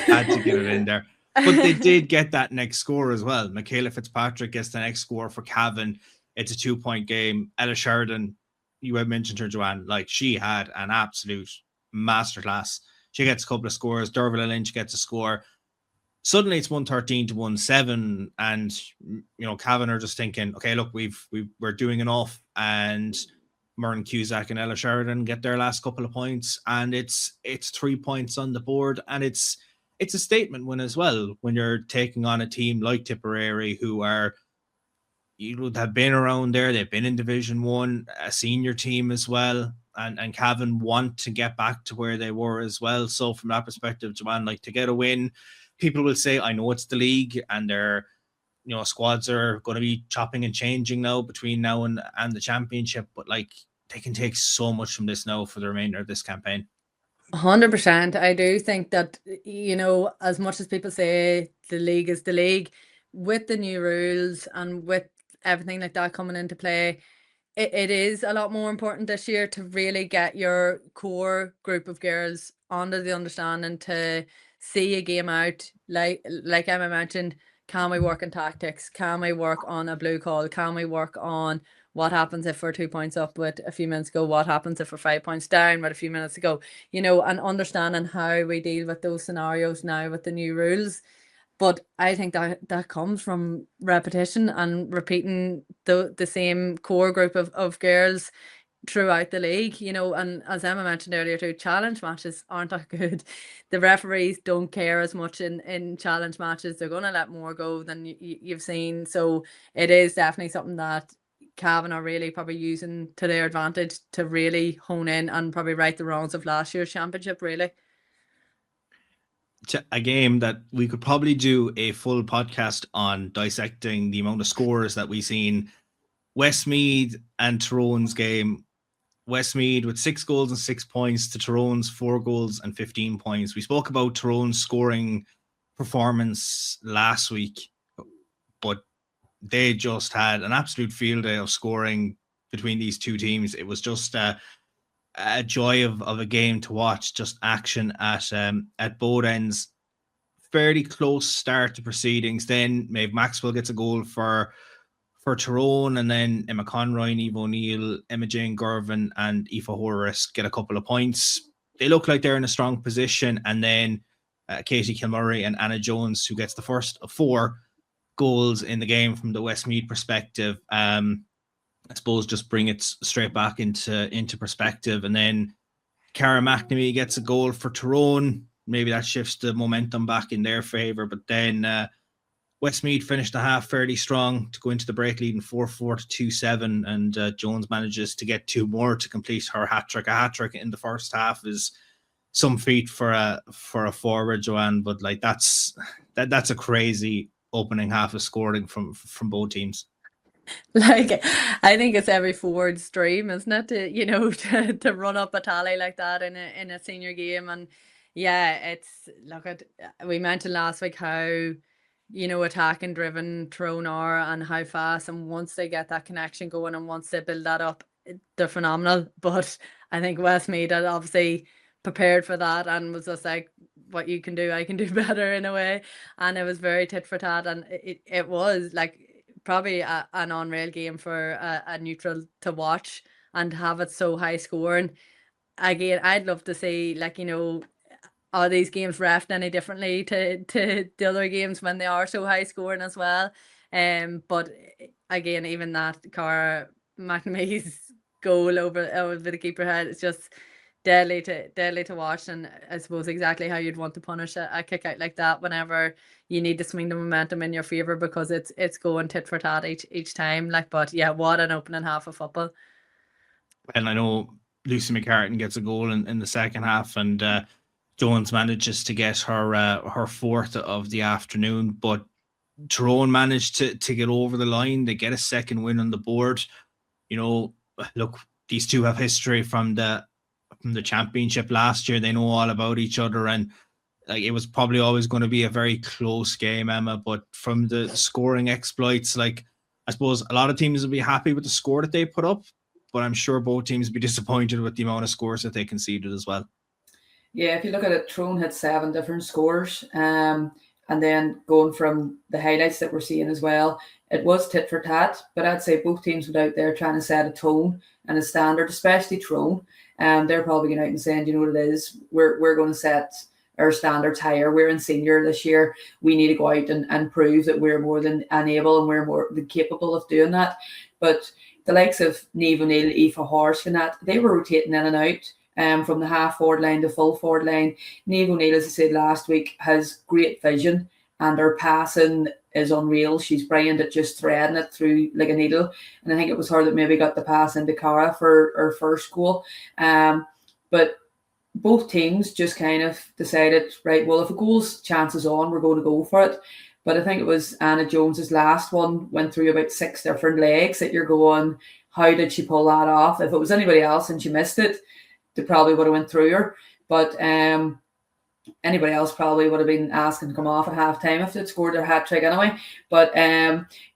Had to get it in there. But they did get that next score as well. Michaela Fitzpatrick gets the next score for Cavan. It's a 2-point game. Ella Sheridan, you had mentioned her, Joanne, like she had an absolute masterclass. She gets a couple of scores. Dervla Lynch gets a score. Suddenly it's 113 to 1-7, and Cavan are just thinking, okay, look, we're doing enough, and Murren Cusack and Ella Sheridan get their last couple of points, and it's 3 points on the board, and it's a statement win as well when you're taking on a team like Tipperary, who are, have been around there. They've been in Division 1, a senior team as well, and Cavan want to get back to where they were as well. So from that perspective, Joanne, like, to get a win, people will say, I know it's the league and their squads are going to be chopping and changing now between now and the championship, but like, they can take so much from this now for the remainder of this campaign. 100%. I do think that, as much as people say the league is the league, with the new rules and with everything like that coming into play, it is a lot more important this year to really get your core group of girls under the understanding to see a game out. Like Emma mentioned, can we work on tactics? Can we work on a blue call? Can we work on what happens if we're 2 points up with a few minutes ago? What happens if we're 5 points down with a few minutes ago? And understanding how we deal with those scenarios now with the new rules. But I think that comes from repetition and repeating the same core group of girls throughout the league, and as Emma mentioned earlier too, challenge matches aren't that good. The referees don't care as much in challenge matches. They're going to let more go than you've seen. So it is definitely something that Cavan are really probably using to their advantage to really hone in and probably right the wrongs of last year's championship, really. A game that we could probably do a full podcast on, dissecting the amount of scores that we've seen. Westmeath and Tyrone's game. Westmeath with 6 goals and 6 points to Tyrone's 4 goals and 15 points. We spoke about Tyrone's scoring performance last week, but they just had an absolute field day of scoring between these two teams. It was just a joy of a game to watch, just action at both ends. Fairly close start to proceedings. Then Maeve Maxwell gets a goal for Tyrone, and then Emma Conroy, Eve O'Neill, Emma Jane Girvin and Aoife Horace get a couple of points. They look like they're in a strong position, and then Katie Kilmurray and Anna Jones, who gets the first of 4 goals in the game from the Westmeath perspective. I suppose just bring it straight back into perspective. And then Cara McNamee gets a goal for Tyrone. Maybe that shifts the momentum back in their favour. But then Westmeath finished the half fairly strong to go into the break leading 4-4 to 2-7. And Jones manages to get 2 more to complete her hat-trick. A hat-trick in the first half is some feat for a forward, Joanne. But like that's a crazy opening half of scoring from both teams. Like, I think it's every forward's dream, isn't it? To run up a tally like that in a senior game. And yeah, we mentioned last week how attacking driven Tyrone are and how fast, and once they get that connection going and once they build that up, they're phenomenal. But I think Westmeath had obviously prepared for that and was just like, what you can do, I can do better in a way. And it was very tit for tat, and it was like probably an unreal game for a neutral to watch and have it so high scoring. Again, I'd love to see, are these games refed any differently to the other games when they are so high scoring as well? But again, even that Cara McNamee's goal over the keeper head, it's just deadly to watch. And I suppose exactly how you'd want to punish a kick out like that whenever you need to swing the momentum in your favour, because it's going tit for tat each time. Like, but yeah, what an opening half of football. And I know Lucy McCartan gets a goal in the second half, and Jones manages to get her fourth of the afternoon, but Tyrone managed to get over the line. They get a second win on the board. You know, look, these two have history from the championship last year. They know all about each other, and like, it was probably always going to be a very close game, Emma. But from the scoring exploits, like, I suppose a lot of teams will be happy with the score that they put up, but I'm sure both teams will be disappointed with the amount of scores that they conceded as well. Yeah, if you look at it, Tyrone had 7 different scores. And then going from the highlights that we're seeing as well, it was tit for tat, but I'd say both teams were out there trying to set a tone and a standard, especially Tyrone. They're probably going out and saying, you know what it is, we're going to set our standards higher. We're in senior this year. We need to go out and prove that we're more than able and we're more than capable of doing that. But the likes of Niamh O'Neill, Aoife Horse, and that, they were rotating in and out. From the half forward line to full forward line. Niamh O'Neill, as I said last week, has great vision and her passing is unreal. She's brilliant at just threading it through like a needle. And I think it was her that maybe got the pass into Cara for her first goal. But both teams just kind of decided, right, well, if a goal's chance is on, we're going to go for it. But I think it was Anna Jones's last one went through about 6 different legs that you're going, how did she pull that off? If it was anybody else and she missed it, they probably would have went through her, but anybody else probably would have been asking to come off at halftime if they'd scored their hat trick anyway. But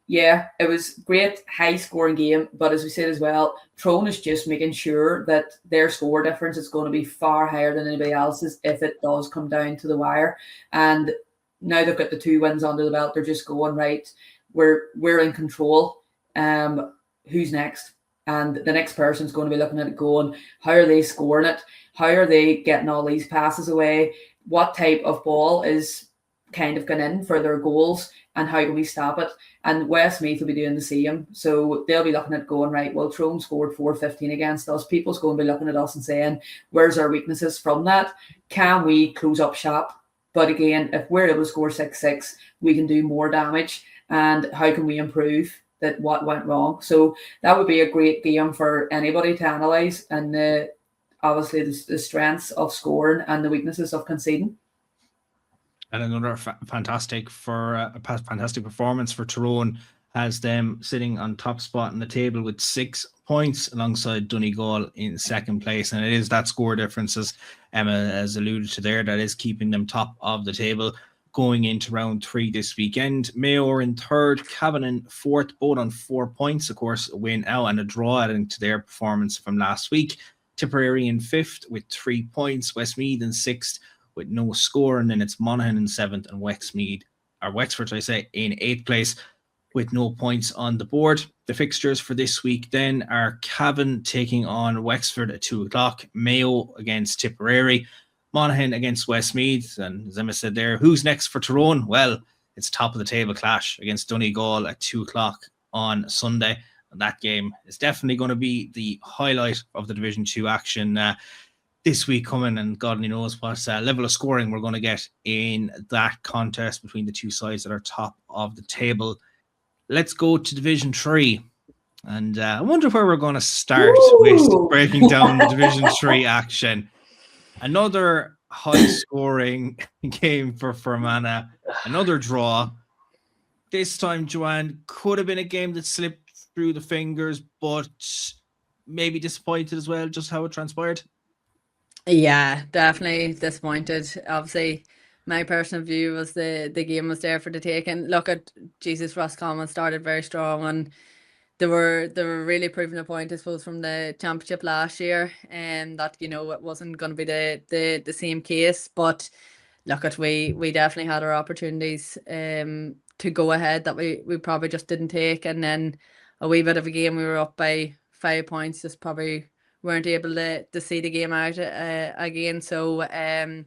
yeah, it was great, high scoring game. But as we said as well, Tyrone is just making sure that their score difference is going to be far higher than anybody else's if it does come down to the wire. And now they've got the 2 wins under the belt. They're just going, right, we're in control. Who's next? And the next person's going to be looking at it going, how are they scoring it? How are they getting all these passes away? What type of ball is kind of going in for their goals? And how can we stop it? And Westmeath will be doing the same. So they'll be looking at going, right, well, Tyrone scored 4-15 against us. People's going to be looking at us and saying, where's our weaknesses from that? Can we close up shop? But again, if we're able to score 6-6, we can do more damage. And how can we improve that what went wrong? So that would be a great game for anybody to analyse, and obviously the strengths of scoring and the weaknesses of conceding. And another fantastic performance for Tyrone has them sitting on top spot in the table with 6 points alongside Donegal in second place. And it is that score difference, as Emma has alluded to there, that is keeping them top of the table going into round 3 this weekend. Mayo are in third, Cavan in fourth, both on 4 points. Of course, a win out and a draw adding to their performance from last week. Tipperary in fifth with 3 points, Westmeath in sixth with no score, and then it's Monaghan in seventh and Wexford, in eighth place with no points on the board. The fixtures for this week then are Cavan taking on Wexford at 2:00, Mayo against Tipperary, Monaghan against Westmeath, and as Emma said there, who's next for Tyrone? Well, it's top of the table clash against Donegal at 2:00 on Sunday. And that game is definitely going to be the highlight of the Division 2 action this week coming, and God only knows what level of scoring we're going to get in that contest between the two sides that are top of the table. Let's go to Division 3. And I wonder where we're going to start with breaking down the Division 3 action. Another high-scoring game for Fermanagh. Another draw. This time, Joanne, could have been a game that slipped through the fingers, but maybe disappointed as well, just how it transpired. Yeah, definitely disappointed. Obviously, my personal view was the game was there for the taking. Look at Jesus, Roscommon started very strong, and they were really proving a point, I suppose, from the championship last year, and that it wasn't going to be the same case. But look at we definitely had our opportunities to go ahead that we probably just didn't take, and then a wee bit of a game we were up by 5 points, just probably weren't able to see the game out again. So I'm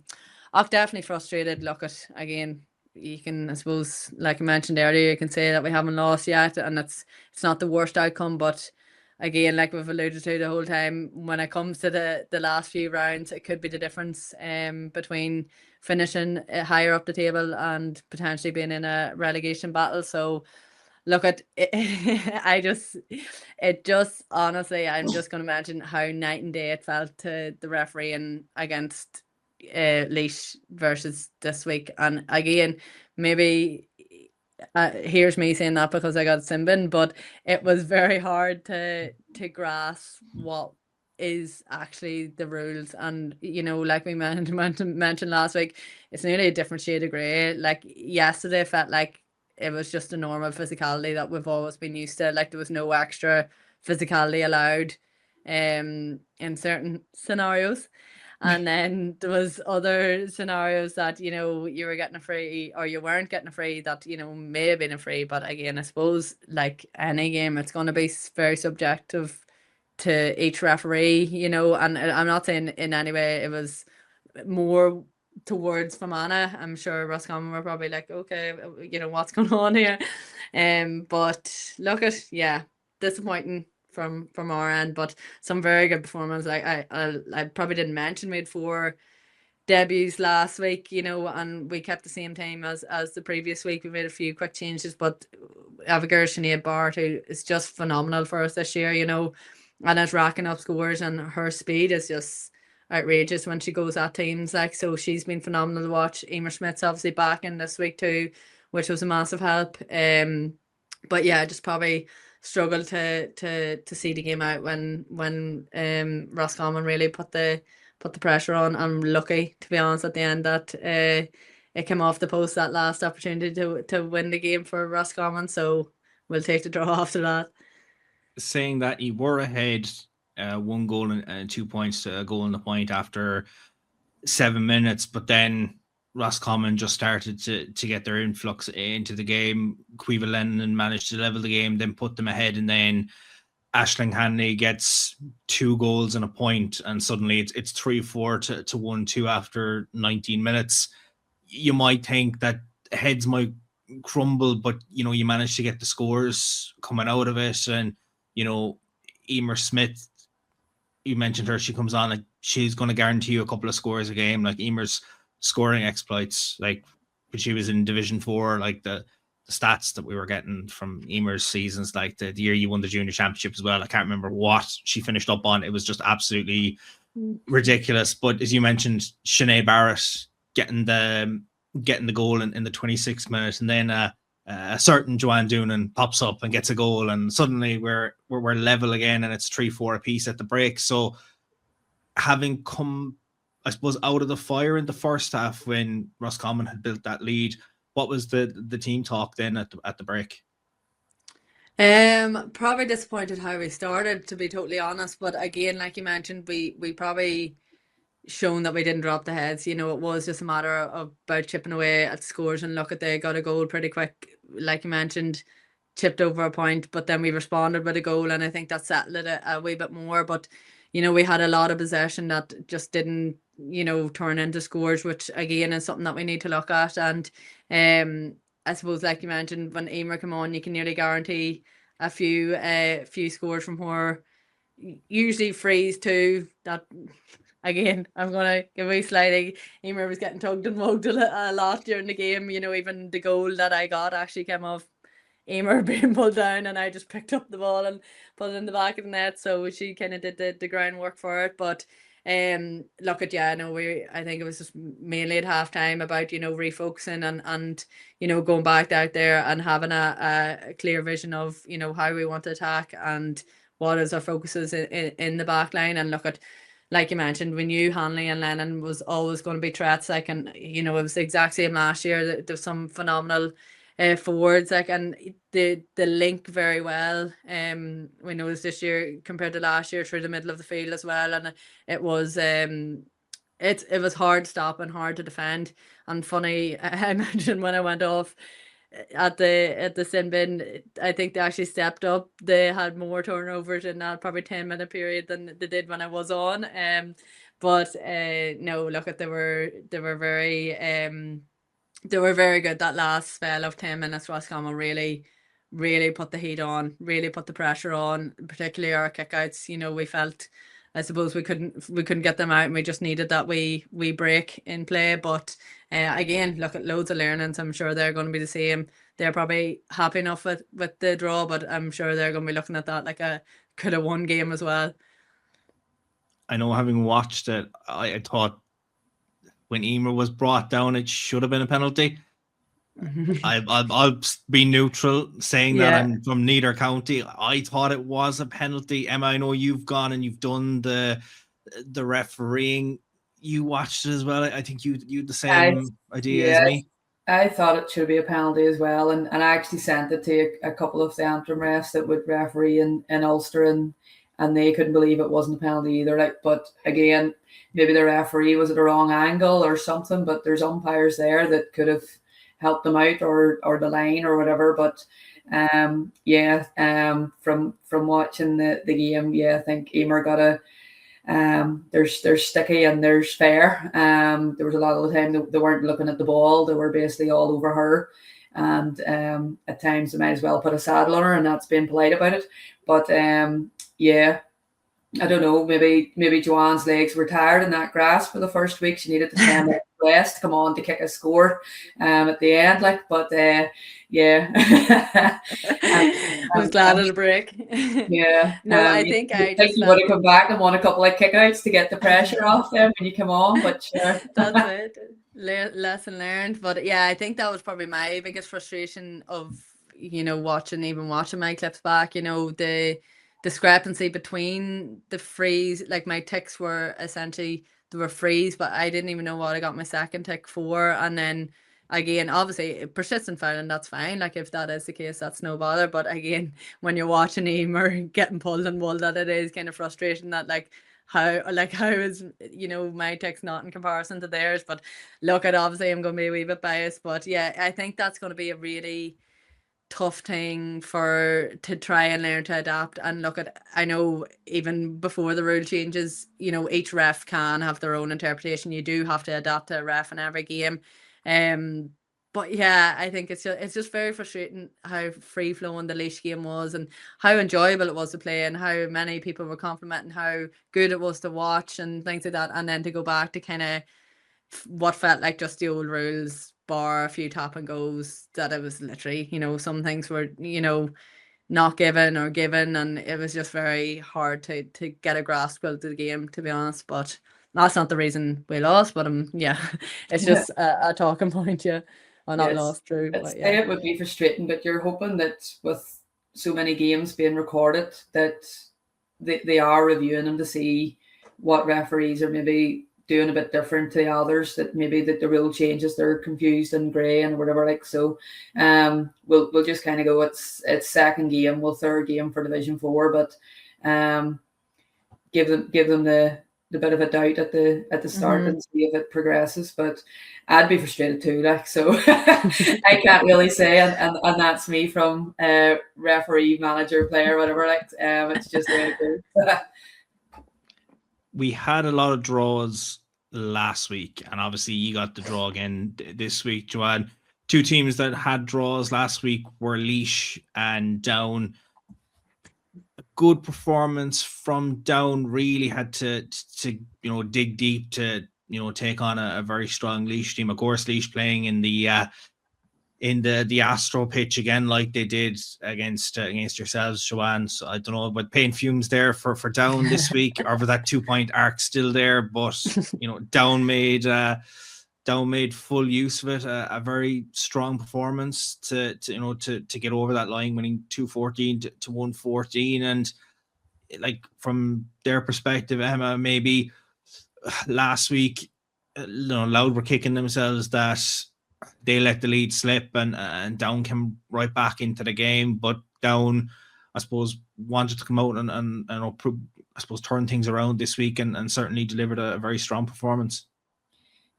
definitely frustrated. Look at again, you can, I suppose, like I mentioned earlier, you can say that we haven't lost yet, and it's not the worst outcome. But again, like we've alluded to the whole time, when it comes to the last few rounds, it could be the difference between finishing higher up the table and potentially being in a relegation battle. So look at it, it just honestly, I'm just going to imagine how night and day it felt to the refereeing against Laois versus this week. And again, maybe here's me saying that because I got sin bin, but it was very hard to grasp what is actually the rules. And like we mentioned last week, it's nearly a different shade of grey. Like yesterday felt like it was just a normal physicality that we've always been used to. Like there was no extra physicality allowed in certain scenarios. And then there was other scenarios that, you were getting a free or you weren't getting a free that, may have been a free. But again, I suppose like any game, it's going to be very subjective to each referee, and I'm not saying in any way it was more towards Fermanagh. I'm sure Roscommon were probably like, okay, what's going on here? But look at, disappointing from our end, but some very good performance. Like I probably didn't mention we had 4 debuts last week, and we kept the same time as the previous week. We made a few quick changes, but Abigail Sinead Bart, who is just phenomenal for us this year, and is racking up scores, and her speed is just outrageous when she goes at teams. Like, so she's been phenomenal to watch. Emer Smith's obviously back in this week too, which was a massive help. But yeah, just probably struggled to see the game out when Roscommon really put the pressure on. I'm lucky, to be honest, at the end that it came off the post, that last opportunity to win the game for Roscommon. So we'll take the draw after that. Saying that you were ahead 1 goal and 2 points to a goal and a point after 7 minutes, but then Roscommon just started to get their influx into the game. Caoimhe Lennon managed to level the game, then put them ahead, and then Aisling Hanley gets 2 goals and a point, and suddenly it's 3-4 to 1-2 after 19 minutes. You might think that heads might crumble, but you managed to get the scores coming out of it. And Emer Smith, you mentioned her, she comes on, like she's going to guarantee you a couple of scores a game. Like Emer's scoring exploits, like when she was in Division 4, like the stats that we were getting from Emer's seasons, like the year you won the junior championship as well, I can't remember what she finished up on. It was just absolutely ridiculous. But as you mentioned, Sinead Barrett getting the goal in the 26th minute, and then a certain Joanne Doonan pops up and gets a goal, and suddenly we're level again, and it's 3-4 apiece at the break. So having come, I suppose, out of the fire in the first half when Roscommon had built that lead, what was the team talk then at the break? Probably disappointed how we started, to be totally honest. But again, like you mentioned, we probably shown that we didn't drop the heads. It was just a matter of about chipping away at scores, and look at, they got a goal pretty quick, like you mentioned, chipped over a point, but then we responded with a goal, and I think that settled it a wee bit more. But we had a lot of possession that just didn't turn into scores, which again is something that we need to look at. And I suppose, like you mentioned, when Emer come on, you can nearly guarantee a few scores from her, usually frees too. That again, I'm gonna give away slightly. Emer was getting tugged and mugged a lot during the game. Even the goal that I got actually came off Emer being pulled down, and I just picked up the ball and put it in the back of the net. So she kind of did the groundwork for it. But look at, I think it was just mainly at halftime about refocusing and going back out there and having a clear vision of how we want to attack and what is our focuses in the back line. And look at, like you mentioned, we knew Hanley and Lennon was always going to be threats. Like, and it was the exact same last year. There's some phenomenal forwards, like, and the link very well. We noticed this year compared to last year through the middle of the field as well, and it was it was hard to stop and hard to defend. And funny, I mentioned when I went off at the sin bin, I think they actually stepped up. They had more turnovers in that probably 10-minute period than they did when I was on. But no, look at, they were very They were very good. That last spell of 10 minutes, Roscommon really put the heat on, really put the pressure on, particularly our kickouts. We felt, I suppose, we couldn't get them out, and we just needed that wee break in play. But again, look at loads of learnings. I'm sure they're going to be the same. They're probably happy enough with the draw, but I'm sure they're going to be looking at that like a could have won game as well. I know, having watched it, I thought when Emer was brought down, it should have been a penalty. I'll be neutral, saying that I'm from neither county. I thought it was a penalty. Emma, I know you've gone and you've done the refereeing. You watched it as well. I think you the same idea as me. I thought it should be a penalty as well, and I actually sent it to a couple of the Antrim refs that would referee in Ulster, and they couldn't believe it wasn't a penalty either. But again, maybe the referee was at a wrong angle or something, but there's umpires there that could have helped them out, or the line or whatever. But from watching the game, I think Emer got a there's sticky and there's fair. There was a lot of the time they weren't looking at the ball, they were basically all over her, and at times they might as well put a saddle on her, and that's being polite about it. But I don't know, maybe Joanne's legs were tired in that grass for the first week. She needed the 10 minutes rest to come on to kick a score at the end. I was glad of the break. I think you would have come back and won a couple of kickouts to get the pressure off them when you come on, but sure. That's it. Lesson learned. But I think that was probably my biggest frustration of watching my clips back. The discrepancy between the frees, like my ticks were essentially, they were frees, but I didn't even know what I got my second tick for. And then again, obviously persistent fouling, that's fine, like if that is the case, that's no bother. But again, when you're watching Emer getting pulled and pulled, that it is kind of frustration that how is my tick's not in comparison to theirs. But look, at obviously I'm going to be a wee bit biased, but I think that's going to be a really tough thing to try and learn to adapt. And look, I know even before the rule changes, each ref can have their own interpretation. You do have to adapt to a ref in every game. But I think it's just very frustrating how free flowing the Laois game was, and how enjoyable it was to play, and how many people were complimenting how good it was to watch and things like that. And then to go back to kind of what felt like just the old rules, bar a few tap and goes, that it was literally, some things were, not given or given, and it was just very hard to get a grasp of the game, to be honest. But that's not the reason we lost, but it's just a talking point, or not lost through. But, it would be frustrating, but you're hoping that with so many games being recorded that they are reviewing them to see what referees are maybe doing a bit different to the others, that maybe that the rule changes, they're confused and grey and whatever. So we'll just kind of go, it's second game, third game for Division 4, but give them the bit of a doubt at the start and see if it progresses. But I'd be frustrated too, so I can't really say, and that's me from referee, manager, player, whatever. It's just really good. We had a lot of draws last week, and obviously you got the draw again this week, Joanne. Two teams that had draws last week were Laois and Down. A good performance from Down, really had to dig deep to take on a very strong Laois team. Of course, Laois playing in the Astro pitch again, like they did against yourselves, Joanne. So I don't know about paying fumes there for Down this week, or for that 2-point arc still there. But Down made full use of it. A very strong performance to get over that line, winning 2-14 to 1-14. And from their perspective, Emma, maybe last week, Louth were kicking themselves that they let the lead slip, and Down came right back into the game. But Down, I suppose, wanted to come out and turn things around this week, and certainly delivered a very strong performance.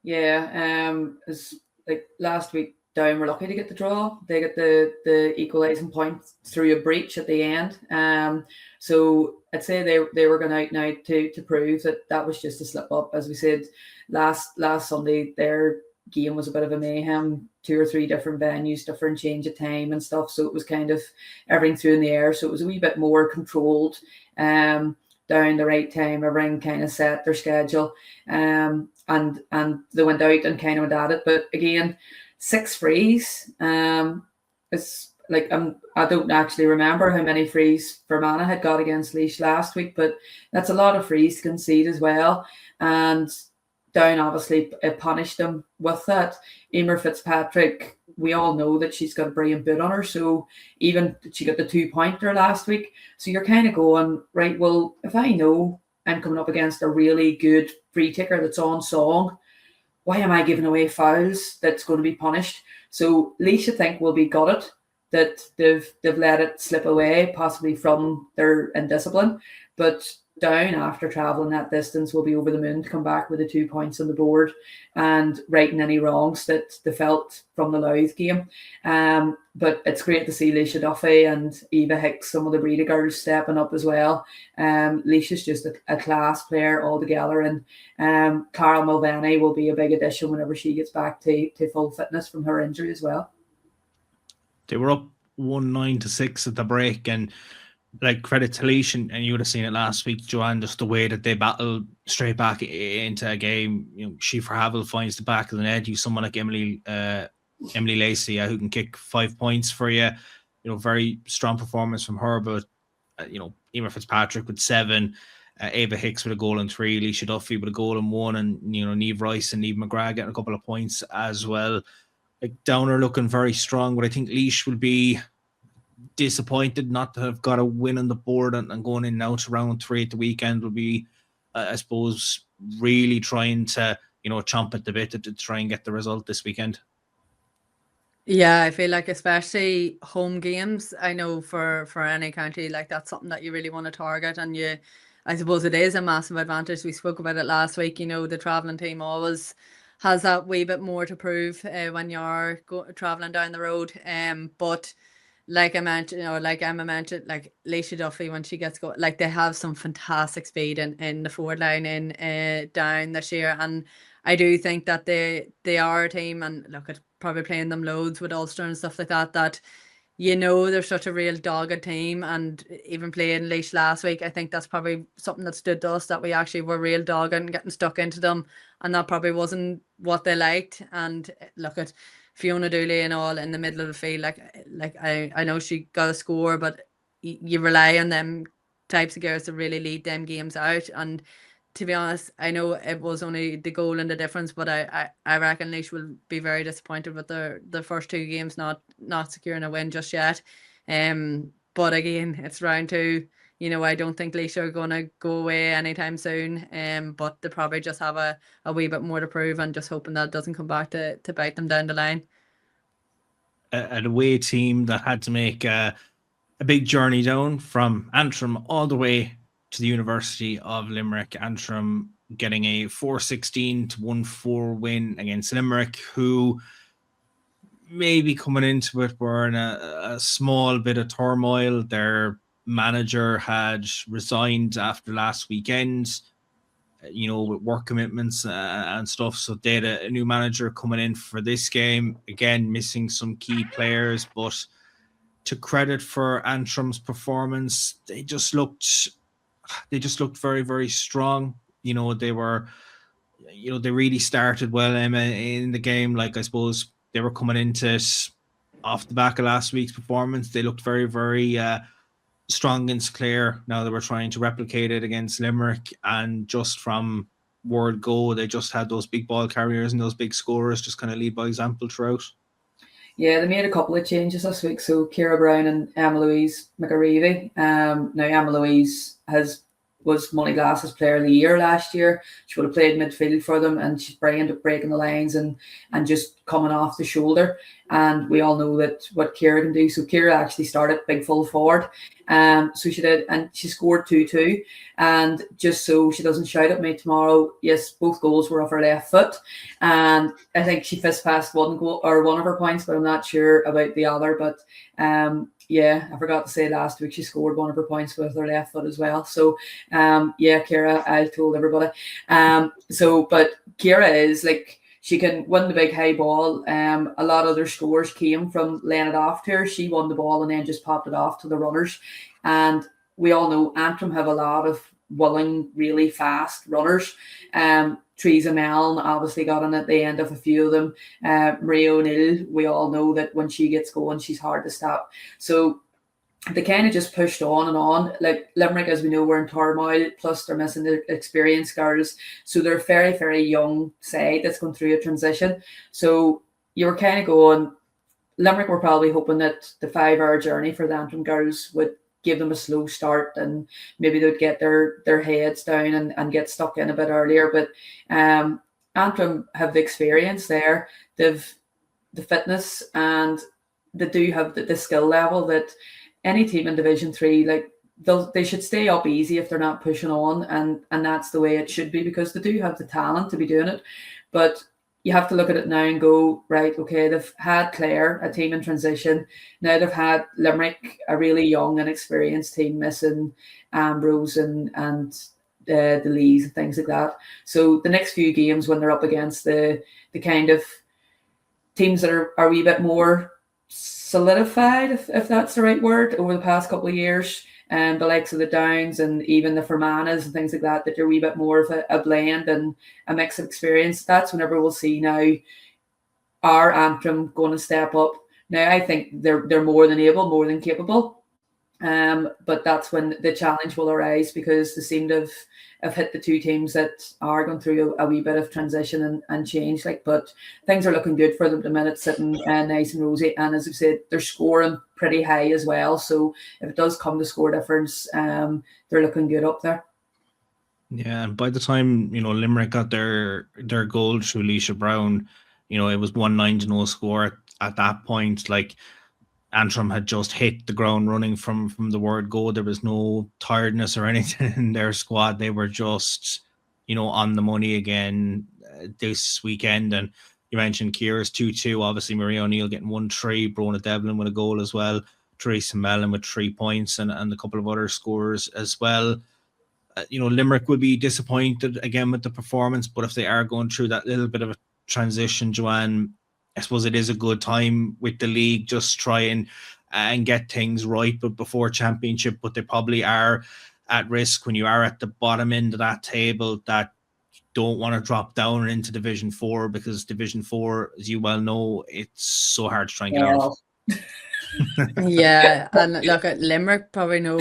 It's like last week, Down were lucky to get the draw. They get the equalising point through a breach at the end. So I'd say they were going out now to prove that was just a slip up. As we said last Sunday, their game was a bit of a mayhem, 2 or 3 different venues, different change of time and stuff. So it was kind of everything through in the air. So it was a wee bit more controlled, down the right time, everything kind of set their schedule. And they went out and kind of went at it. But again, 6 frees. It's like I don't actually remember how many frees Fermanagh had got against Laois last week, but that's a lot of frees to concede as well. And Down obviously punished them with that. Emer Fitzpatrick, we all know that she's got a brilliant boot on her, so even she got the 2-pointer last week. So you're kind of going, right, well, if I know I'm coming up against a really good free taker that's on song, why am I giving away fouls that's going to be punished? So Laois, I think, will be gutted that they've let it slip away, possibly from their indiscipline. But Down, after travelling that distance, will be over the moon to come back with the 2 points on the board and righting any wrongs that they felt from the Louth game. But it's great to see Laois Duffy and Eva Hicks, some of the Breda girls, stepping up as well. Laois is just a class player altogether, and Carol Mulvaney will be a big addition whenever she gets back to full fitness from her injury as well. They were up 1-9-6 at the break, and like, credit to Laois, and you would have seen it last week, Joanne, just the way that they battled straight back into a game. You know, Sheaffer Havel finds the back of the net. You someone like Emily Lacey, who can kick 5 points for you. You know, very strong performance from her. But Emer Fitzpatrick with 7, Ava Hicks with a goal and 3, Laois Duffy with a goal and 1, and Niamh Rice and Niamh McGrath getting a couple of points as well. Like, Downer looking very strong, but I think Laois will be disappointed not to have got a win on the board, and going in now to round 3 at the weekend will be, I suppose, really trying to chomp at the bit to try and get the result this weekend. Yeah, I feel like especially home games, I know for any county, like, that's something that you really want to target, and I suppose it is a massive advantage. We spoke about it last week. The travelling team always has that wee bit more to prove when you're travelling down the road. But like I mentioned, like Emma mentioned, like Laois Duffy, when she gets going, like, they have some fantastic speed in the forward line in Down this year, and I do think that they are a team, and look at probably playing them loads with Ulster and stuff like that. That they're such a real dogged team, and even playing Laois last week, I think that's probably something that stood to us, that we actually were real dogged and getting stuck into them, and that probably wasn't what they liked. And look at Fiona Dooley and all in the middle of the field, like I know she got a score, but you rely on them types of girls to really lead them games out. And to be honest, I know it was only the goal and the difference, but I reckon Laois will be very disappointed with the first 2 games not securing a win just yet. But again, it's round 2. I don't think Laois are going to go away anytime soon. But they probably just have a wee bit more to prove, and just hoping that it doesn't come back to bite them down the line. An away team that had to make a big journey down from Antrim all the way to the University of Limerick. Antrim getting a 4-16 to 1-4 win against Limerick, who maybe coming into it were in a small bit of turmoil. Their manager had resigned after last weekend, with work commitments and stuff. So they had a new manager coming in for this game. Again, missing some key players, but to credit for Antrim's performance, they just looked very, very strong. They were, they really started well, Emma, in the game. Like, I suppose they were coming into it off the back of last week's performance. They looked very, very strong against Clare. Now they were trying to replicate it against Limerick, and just from word go, they just had those big ball carriers and those big scorers just kind of lead by example throughout. Yeah, they made a couple of changes this week. So Ciara Brown and Emma Louise McAreevy. Now Emma Louise was Money Glass's Player of the Year last year. She would have played midfield for them, and she's brilliant at breaking the lines and just coming off the shoulder. And we all know that what Ciara can do. So Ciara actually started big full forward. So she did, and she scored 2-2. And just so she doesn't shout at me tomorrow, yes, both goals were off her left foot. And I think she fist passed one goal or one of her points, but I'm not sure about the other. But yeah, I forgot to say last week she scored one of her points with her left foot as well. So yeah, Ciara, I told everybody. But Ciara is like, she can win the big high ball. A lot of their scores came from laying it off to her. She won the ball and then just popped it off to the runners. And we all know Antrim have a lot of willing, really fast runners. Teresa Mellon obviously got in at the end of a few of them. Marie O'Neill, we all know that when she gets going, she's hard to stop. So they kind of just pushed on and on. Like Limerick, as we know, were in turmoil, plus they're missing their experienced girls. So they're a very, very young side that's going through a transition. So you were kind of going, Limerick were probably hoping that the 5-hour journey for the Antrim girls would give them a slow start and maybe they'd get their heads down and get stuck in a bit earlier. But Antrim have the experience there. They've the fitness and they do have the skill level that any team in Division 3, like they should stay up easy if they're not pushing on, and that's the way it should be, because they do have the talent to be doing it. But you have to look at it now and go, right, okay, they've had Clare, a team in transition. Now they've had Limerick, a really young and experienced team, missing Ambrose and the Lees and things like that. So the next few games when they're up against the kind of teams that are a wee bit more solidified, if that's the right word, over the past couple of years, and the likes of the Downs and even the Fermanaghs and things like that, that you're a wee bit more of a blend and a mix of experience. That's whenever we'll see now our Antrim going to step up. Now I think they're more than able, more than capable. But that's when the challenge will arise, because they seem to have hit the two teams that are going through a wee bit of transition and change. But things are looking good for them at the minute, sitting nice and rosy. And as I've said, they're scoring pretty high as well. So if it does come to score difference, they're looking good up there. Yeah, and by the time Limerick got their goal through Leisha Brown, it was 1-9 to no score at that point. Like, Antrim had just hit the ground running from the word go. There was no tiredness or anything in their squad. They were just, on the money again this weekend. And you mentioned Kira's 2-2. Obviously, Marie O'Neill getting 1-3. Brona Devlin with a goal as well. Teresa Mellon with 3 points and a couple of other scorers as well. Limerick will be disappointed again with the performance, but if they are going through that little bit of a transition, Joanne, I suppose it is a good time with the league, just try and get things right, but before championship. But they probably are at risk when you are at the bottom end of that table, that you don't want to drop down into Division 4, because Division 4, as you well know, it's so hard to try and get out of. Yeah, and look, at Limerick probably know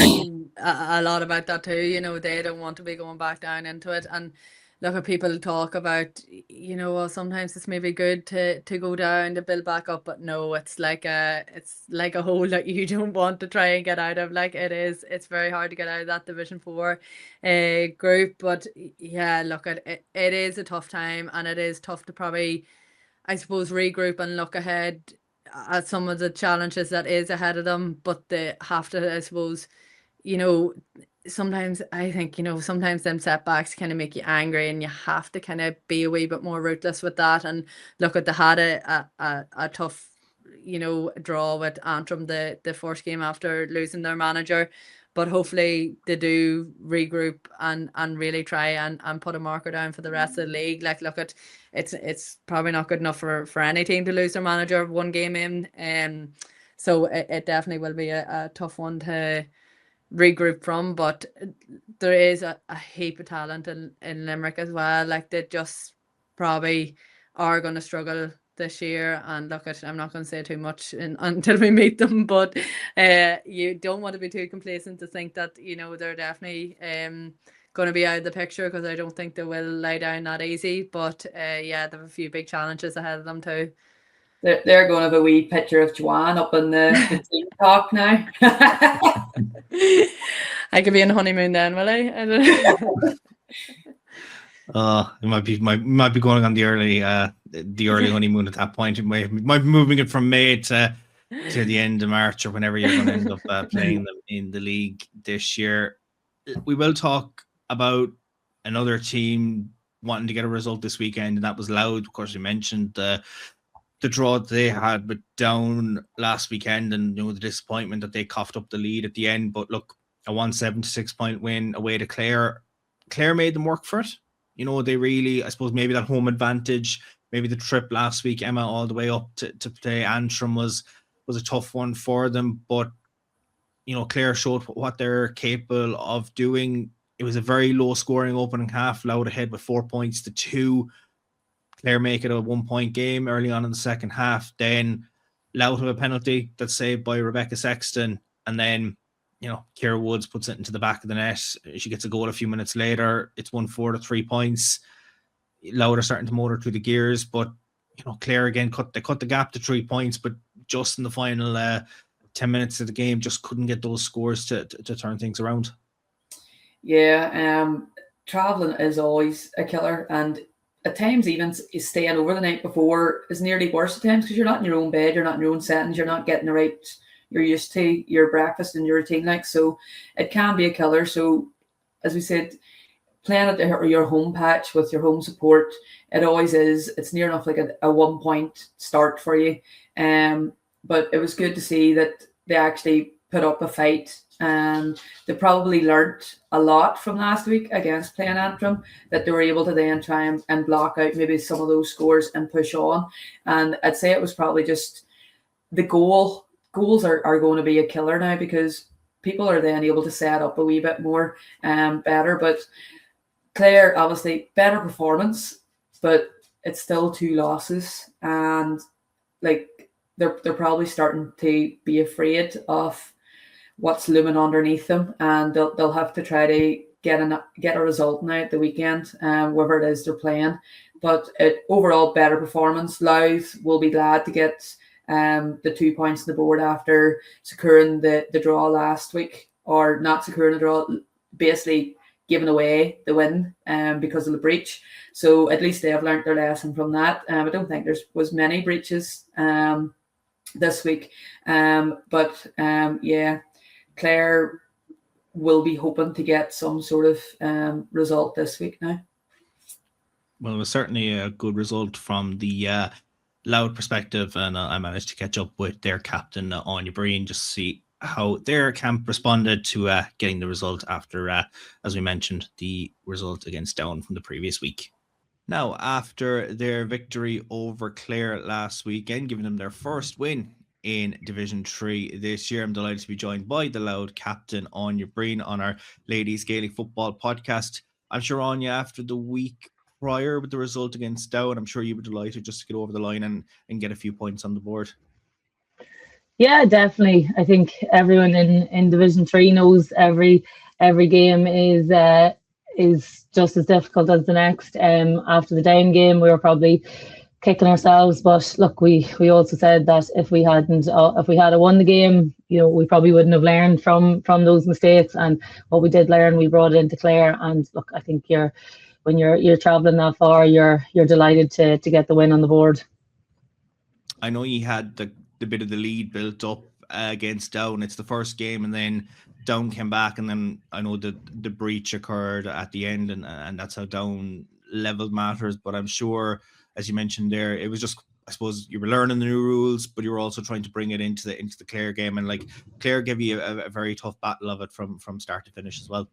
a lot about that too. They don't want to be going back down into it. And look, at people talk about, well, sometimes it's maybe good to go down to build back up, but no, it's like a hole that you don't want to try and get out of. Like, it's very hard to get out of that Division 4 group. But yeah, look, it is a tough time, and it is tough to probably, I suppose, regroup and look ahead at some of the challenges that is ahead of them. But they have to, I suppose, sometimes I think, sometimes them setbacks kind of make you angry, and you have to kind of be a wee bit more ruthless with that. And look, at they had a tough, draw with Antrim the first game after losing their manager. But hopefully they do regroup and really try and put a marker down for the rest of the league. Like, look, at it's probably not good enough for any team to lose their manager one game in. So it definitely will be a tough one to regroup from. But there is a heap of talent in Limerick as well. Like, they just probably are going to struggle this year. And look, I'm not going to say too much until we meet them, but you don't want to be too complacent to think that they're definitely going to be out of the picture, because I don't think they will lie down that easy. But yeah, they have a few big challenges ahead of them too. They're going to have a wee picture of Joanne up in the team talk now. I could be in honeymoon then, will I? I don't know. It might be going on the early honeymoon at that point. It might be moving it from May to the end of March, or whenever you're going to end up playing them in the league this year. We will talk about another team wanting to get a result this weekend, and that was Louth. Of course, we mentioned the draw that they had with Down last weekend, and the disappointment that they coughed up the lead at the end. But look, a 1-7-6 point win away to Clare. Clare made them work for it. They really, I suppose, maybe that home advantage maybe the trip last week, Emma, all the way up to play Antrim was a tough one for them. But, you know, Clare showed what they're capable of doing. It was a very low scoring opening half. Louth ahead with 4 points to 2. Clare make it a 1 point game early on in the second half. Then Louth have a penalty that's saved by Rebecca Sexton. And then, you know, Ciara Woods puts it into the back of the net. She gets a goal a few minutes later. It's 1-4 to 3 points. Louth are starting to motor through the gears, but, you know, Clare again cut the gap to 3 points, but just in the final 10 minutes of the game, just couldn't get those scores to turn things around. Yeah, travelling is always a killer, and at times even staying over the night before is nearly worse at times because you're not in your own bed, you're not in your own settings, you're not getting the right, you're used to your breakfast and your routine, like, so it can be a killer. So as we said, playing at your home patch with your home support, it always is, it's near enough like a 1 point start for you. But it was good to see that they actually put up a fight. They probably learnt a lot from last week against playing Antrim, that they were able to then try and block out maybe some of those scores and push on. And I'd say it was probably just the goals are going to be a killer now, because people are then able to set up a wee bit more better. But Clare, obviously, better performance, but it's still 2 losses. And like they're probably starting to be afraid of what's looming underneath them, and they'll have to try to get a result now at the weekend, wherever it is they're playing. But overall better performance. Louth will be glad to get the 2 points on the board after securing the draw last week, or not securing the draw, basically giving away the win because of the breach. So at least they have learnt their lesson from that. I don't think there was many breaches this week, but yeah, Clare will be hoping to get some sort of result this week now. Well, it was certainly a good result from the Louth perspective, and I managed to catch up with their captain, Áine Breen, just to see how their camp responded to getting the result after, as we mentioned, the result against Down from the previous week. Now, after their victory over Clare last weekend, giving them their first win in Division 3 this year, I'm delighted to be joined by the Louth captain, Áine Breen, on our Ladies Gaelic Football Podcast. I'm sure, Áine, after the week prior with the result against Down, I'm sure you were delighted just to get over the line and get a few points on the board. Yeah, definitely. I think everyone in Division 3 knows every game is just as difficult as the next. After the Down game, we were probably kicking ourselves, but look, we also said that if we had won the game, you know, we probably wouldn't have learned from those mistakes, and what we did learn, we brought it into Clare. And look, I think when you're traveling that far, you're delighted to get the win on the board. I know you had the bit of the lead built up against Down. It's the first game, and then Down came back, and then I know the breach occurred at the end, and that's how Down leveled matters. But I'm sure, as you mentioned there, it was just, I suppose, you were learning the new rules, but you were also trying to bring it into the Clare game, and like Clare gave you a very tough battle of it from start to finish as well.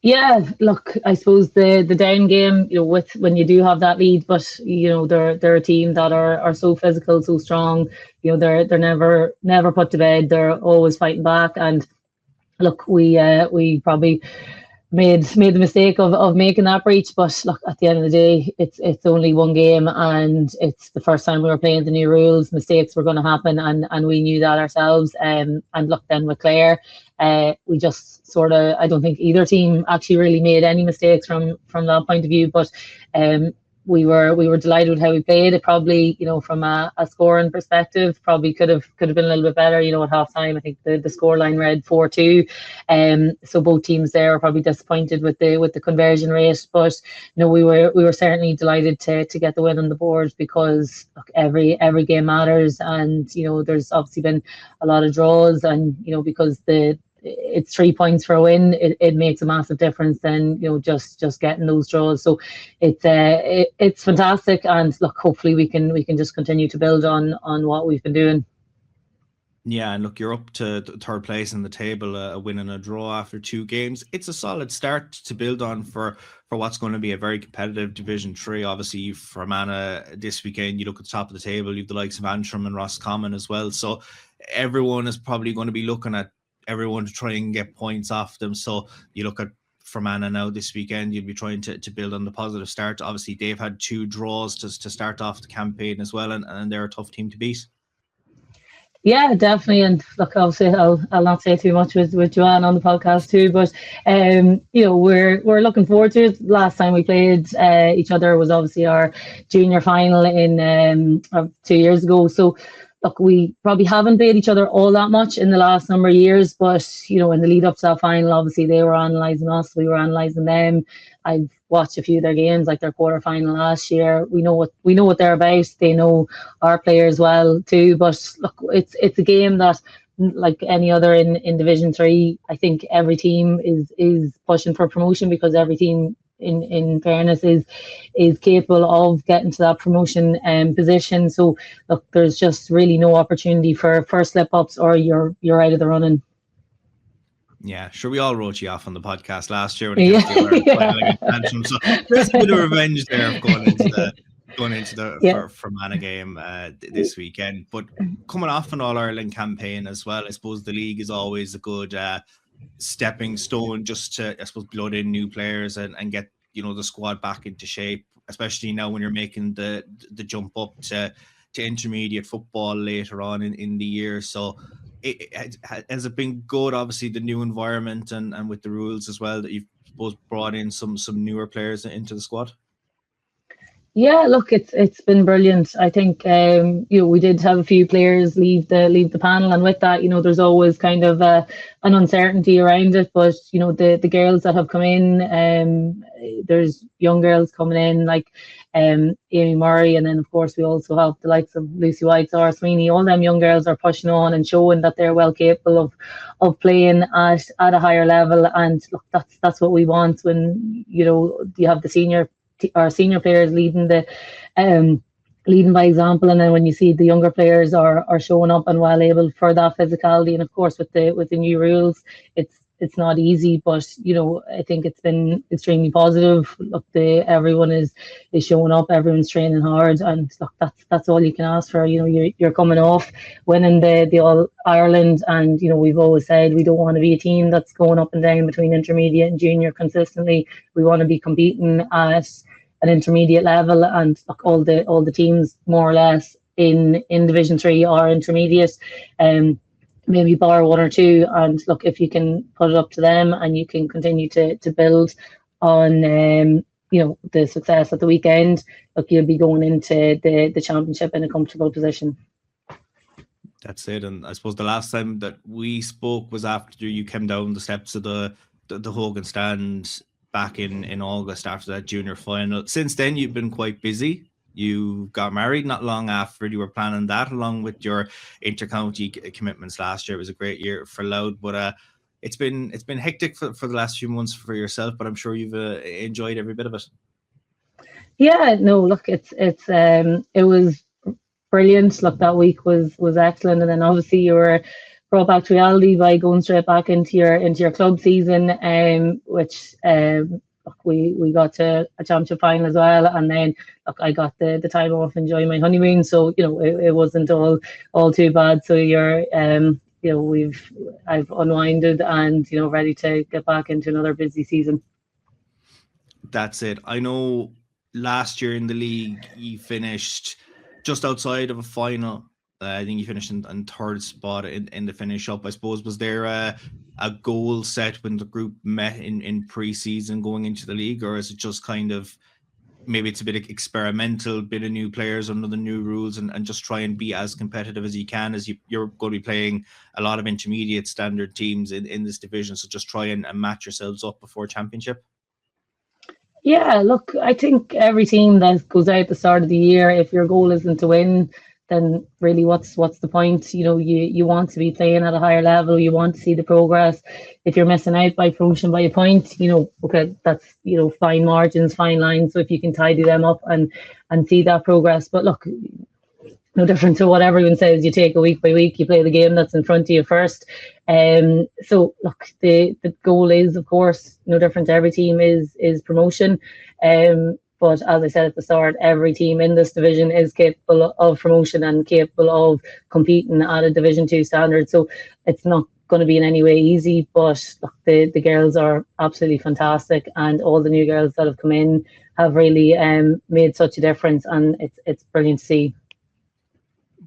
Yeah, look, I suppose the Down game, you know, when you do have that lead, but you know, they're a team that are so physical, so strong. You know, they're never put to bed. They're always fighting back. And look, we probably made the mistake of making that breach, but look, at the end of the day, it's only one game, and it's the first time we were playing the new rules. Mistakes were going to happen, and we knew that ourselves. And look, then with Clare, we just sort of, I don't think either team actually really made any mistakes from that point of view, but we were delighted with how we played. It probably, you know, from a scoring perspective, probably could have been a little bit better. You know, at half time, I think the scoreline read 4-2. So both teams there were probably disappointed with the conversion rate. But you know, we were certainly delighted to get the win on the board, because look, every game matters, and you know, there's obviously been a lot of draws, and you know, because it's 3 points for a win, it makes a massive difference than, you know, just getting those draws. So it's fantastic, and look, hopefully we can just continue to build on what we've been doing. Yeah, and look, you're up to third place in the table, a win and a draw after 2 games. It's a solid start to build on for what's going to be a very competitive Division 3. Obviously, Fermanagh this weekend, you look at the top of the table, you've the likes of Antrim and Roscommon as well. So everyone is probably going to be looking at everyone to try and get points off them. So you look at Fermanagh now this weekend, you'll be trying to build on the positive start. Obviously, they've had 2 draws to start off the campaign as well, and they're a tough team to beat. Yeah, definitely. And look, I'll not say too much with Joanne on the podcast too, but we're looking forward to it. Last time we played each other was obviously our junior final in 2 years ago. So look, we probably haven't played each other all that much in the last number of years, but in the lead up to that final, obviously they were analysing us, we were analysing them. I've watched a few of their games, like their quarter final last year. We know what they're about. They know our players well too. But look, it's a game that, like any other in Division 3, I think every team is pushing for promotion, because every team in fairness is capable of getting to that promotion position. So look, there's just really no opportunity for slip ups or you're out of the running. Yeah, sure. We all wrote you off on the podcast last year when it came to the final against Antrim. So there's a bit of revenge there of going into the Fermanagh game this weekend. But coming off an All-Ireland campaign as well, I suppose the league is always a good stepping stone just to, I suppose, blood in new players and get the squad back into shape, especially now when you're making the jump up to intermediate football later on in the year. So has it been good, obviously, the new environment and with the rules as well, that you've both brought in some newer players into the squad? Yeah, look, it's been brilliant. I think we did have a few players leave the panel, and with that, there's always kind of an uncertainty around it. But the girls that have come in, there's young girls coming in like Amy Murray, and then of course we also have the likes of Lucy White, Zara Sweeney. All them young girls are pushing on and showing that they're well capable of playing at a higher level. And look, that's what we want when you have the senior players leading by example, and then when you see the younger players are showing up and well able for that physicality. And of course with the new rules, it's not easy, but I think it's been extremely positive. Look, everyone is showing up, everyone's training hard, and look, that's all you can ask for. You're coming off winning the All Ireland, and we've always said we don't want to be a team that's going up and down between intermediate and junior consistently. We want to be competing at an intermediate level, and look, all the teams more or less in Division 3 are intermediate, maybe bar 1 or 2. And look, if you can put it up to them and you can continue to build on the success at the weekend, look, you'll be going into the championship in a comfortable position. That's it. And I suppose the last time that we spoke was after you came down the steps of the Hogan stand back in August after that junior final. Since then, you've been quite busy. You got married not long after. You were planning that along with your intercounty commitments last year. It was a great year for Louth, but it's been hectic for the last few months for yourself, but I'm sure you've enjoyed every bit of it. Yeah, no, look, it was brilliant. Look, that week was excellent, and then obviously you were brought back to reality by going straight back into your club season, which we got to a championship final as well, and then look, I got the time off enjoying my honeymoon, so it wasn't all too bad. So I've unwinded and ready to get back into another busy season. That's it. I know last year in the league you finished just outside of a final. I think you finished in third spot in the finish up. I suppose, was there a goal set when the group met in pre-season going into the league, or is it just kind of maybe it's a bit experimental, bit of new players under the new rules, and just try and be as competitive as you can, as you're going to be playing a lot of intermediate standard teams in this division, so just try and match yourselves up before championship? Yeah, look, I think every team that goes out at the start of the year, if your goal isn't to win, then really what's the point? You want to be playing at a higher level, you want to see the progress. If you're missing out by promotion by a point, okay, that's fine margins, fine lines. So if you can tidy them up and see that progress. But look, no different to what everyone says. You take it week by week, you play the game that's in front of you first. So look, the goal is, of course, no different to every team, is promotion. But as I said at the start, every team in this division is capable of promotion and capable of competing at a Division 2 standard. So it's not going to be in any way easy, but look, the girls are absolutely fantastic, and all the new girls that have come in have really made such a difference, and it's brilliant to see.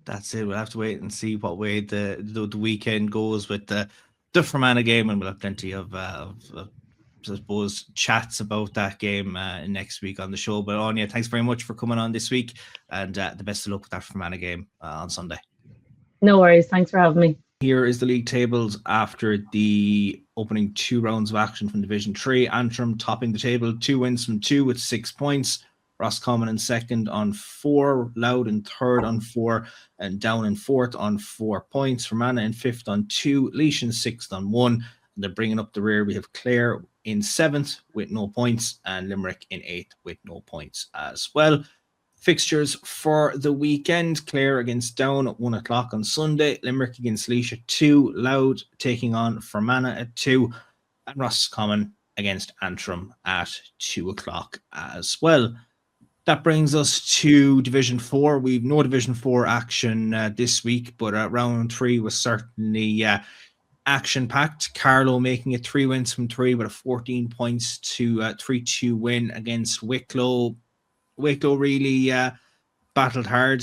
That's it. We'll have to wait and see what way the weekend goes with the Fermanagh game, and we'll have plenty of I suppose chats about that game next week on the show. But Áine, thanks very much for coming on this week, and the best of luck with that Fermanagh game on Sunday. No worries. Thanks for having me. Here is the league tables after the opening 2 rounds of action from Division 3. Antrim topping the table, 2 wins from 2 with 6 points. Roscommon in second on 4, Louth in third on 4, and Down in fourth on 4 points. Fermanagh in fifth on 2, Laois in sixth on 1. And they're bringing up the rear. We have Clare in 7th with no points, and Limerick in 8th with no points as well. Fixtures for the weekend: Clare against Down at 1 o'clock on Sunday, Limerick against Laois at 2, Louth taking on Fermanagh at 2, and Roscommon against Antrim at 2 o'clock as well. That brings us to Division 4. We've no Division 4 action this week, but round 3 was certainly action-packed. Carlow making it 3 wins from 3 with a 14 points to 3-2 win against Wicklow. Wicklow really battled hard,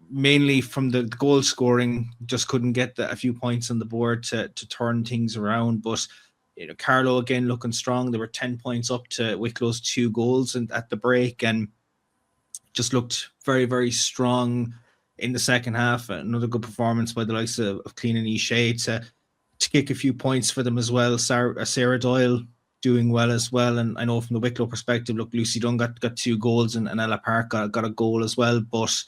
mainly from the goal scoring. Just couldn't get a few points on the board to turn things around. But Carlow again looking strong. They were 10 points up to Wicklow's 2 goals at the break, and just looked very, very strong in the second half. Another good performance by the likes of Clean and O'Shea to kick a few points for them as well. Sarah Doyle doing well as well. And I know from the Wicklow perspective, look, Lucy Dunn got 2 goals, and Ella Park got a goal as well, but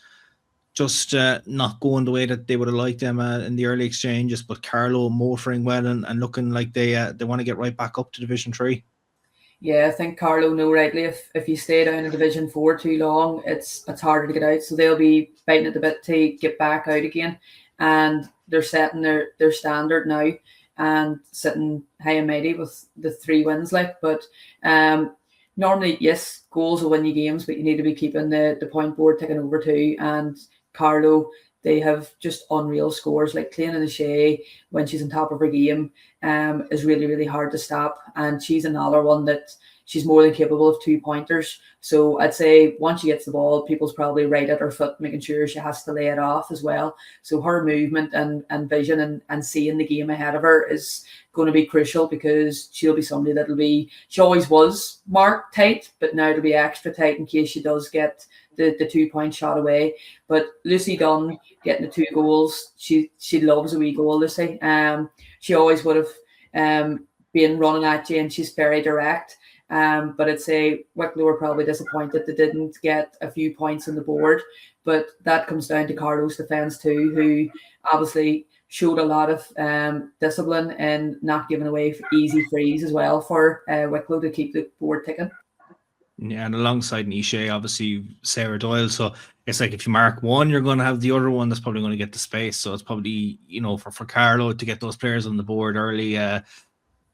just not going the way that they would have liked them in the early exchanges. But Carlow motoring well and looking like they want to get right back up to Division 3. Yeah, I think Carlow know rightly, if you stay down in Division 4 too long, it's harder to get out. So they'll be biting at the bit to get back out again. And they're setting their standard now and sitting high and mighty with the 3 wins. But normally, yes, goals will win you games, but you need to be keeping the point board ticking over too. And Carlow, they have just unreal scores. Like Clean and O'Shea, when she's on top of her game, is really, really hard to stop. And she's another one that she's more than capable of 2-pointers. So I'd say once she gets the ball, people's probably right at her foot, making sure she has to lay it off as well. So her movement and vision and seeing the game ahead of her is going to be crucial, because she'll be somebody she always was marked tight, but now it'll be extra tight in case she does get the 2-point shot away. But Lucy Dunn getting the 2 goals, she loves a wee goal, Lucy. She always would have been running at you, and she's very direct. But I'd say Wicklow were probably disappointed they didn't get a few points on the board. But that comes down to Carlow's defence too, who obviously showed a lot of discipline and not giving away easy frees as well for Wicklow to keep the board ticking. Yeah, and alongside Nisha, obviously Sarah Doyle. So it's like if you mark one, you're going to have the other one that's probably going to get the space. So it's probably, for Carlow to get those players on the board early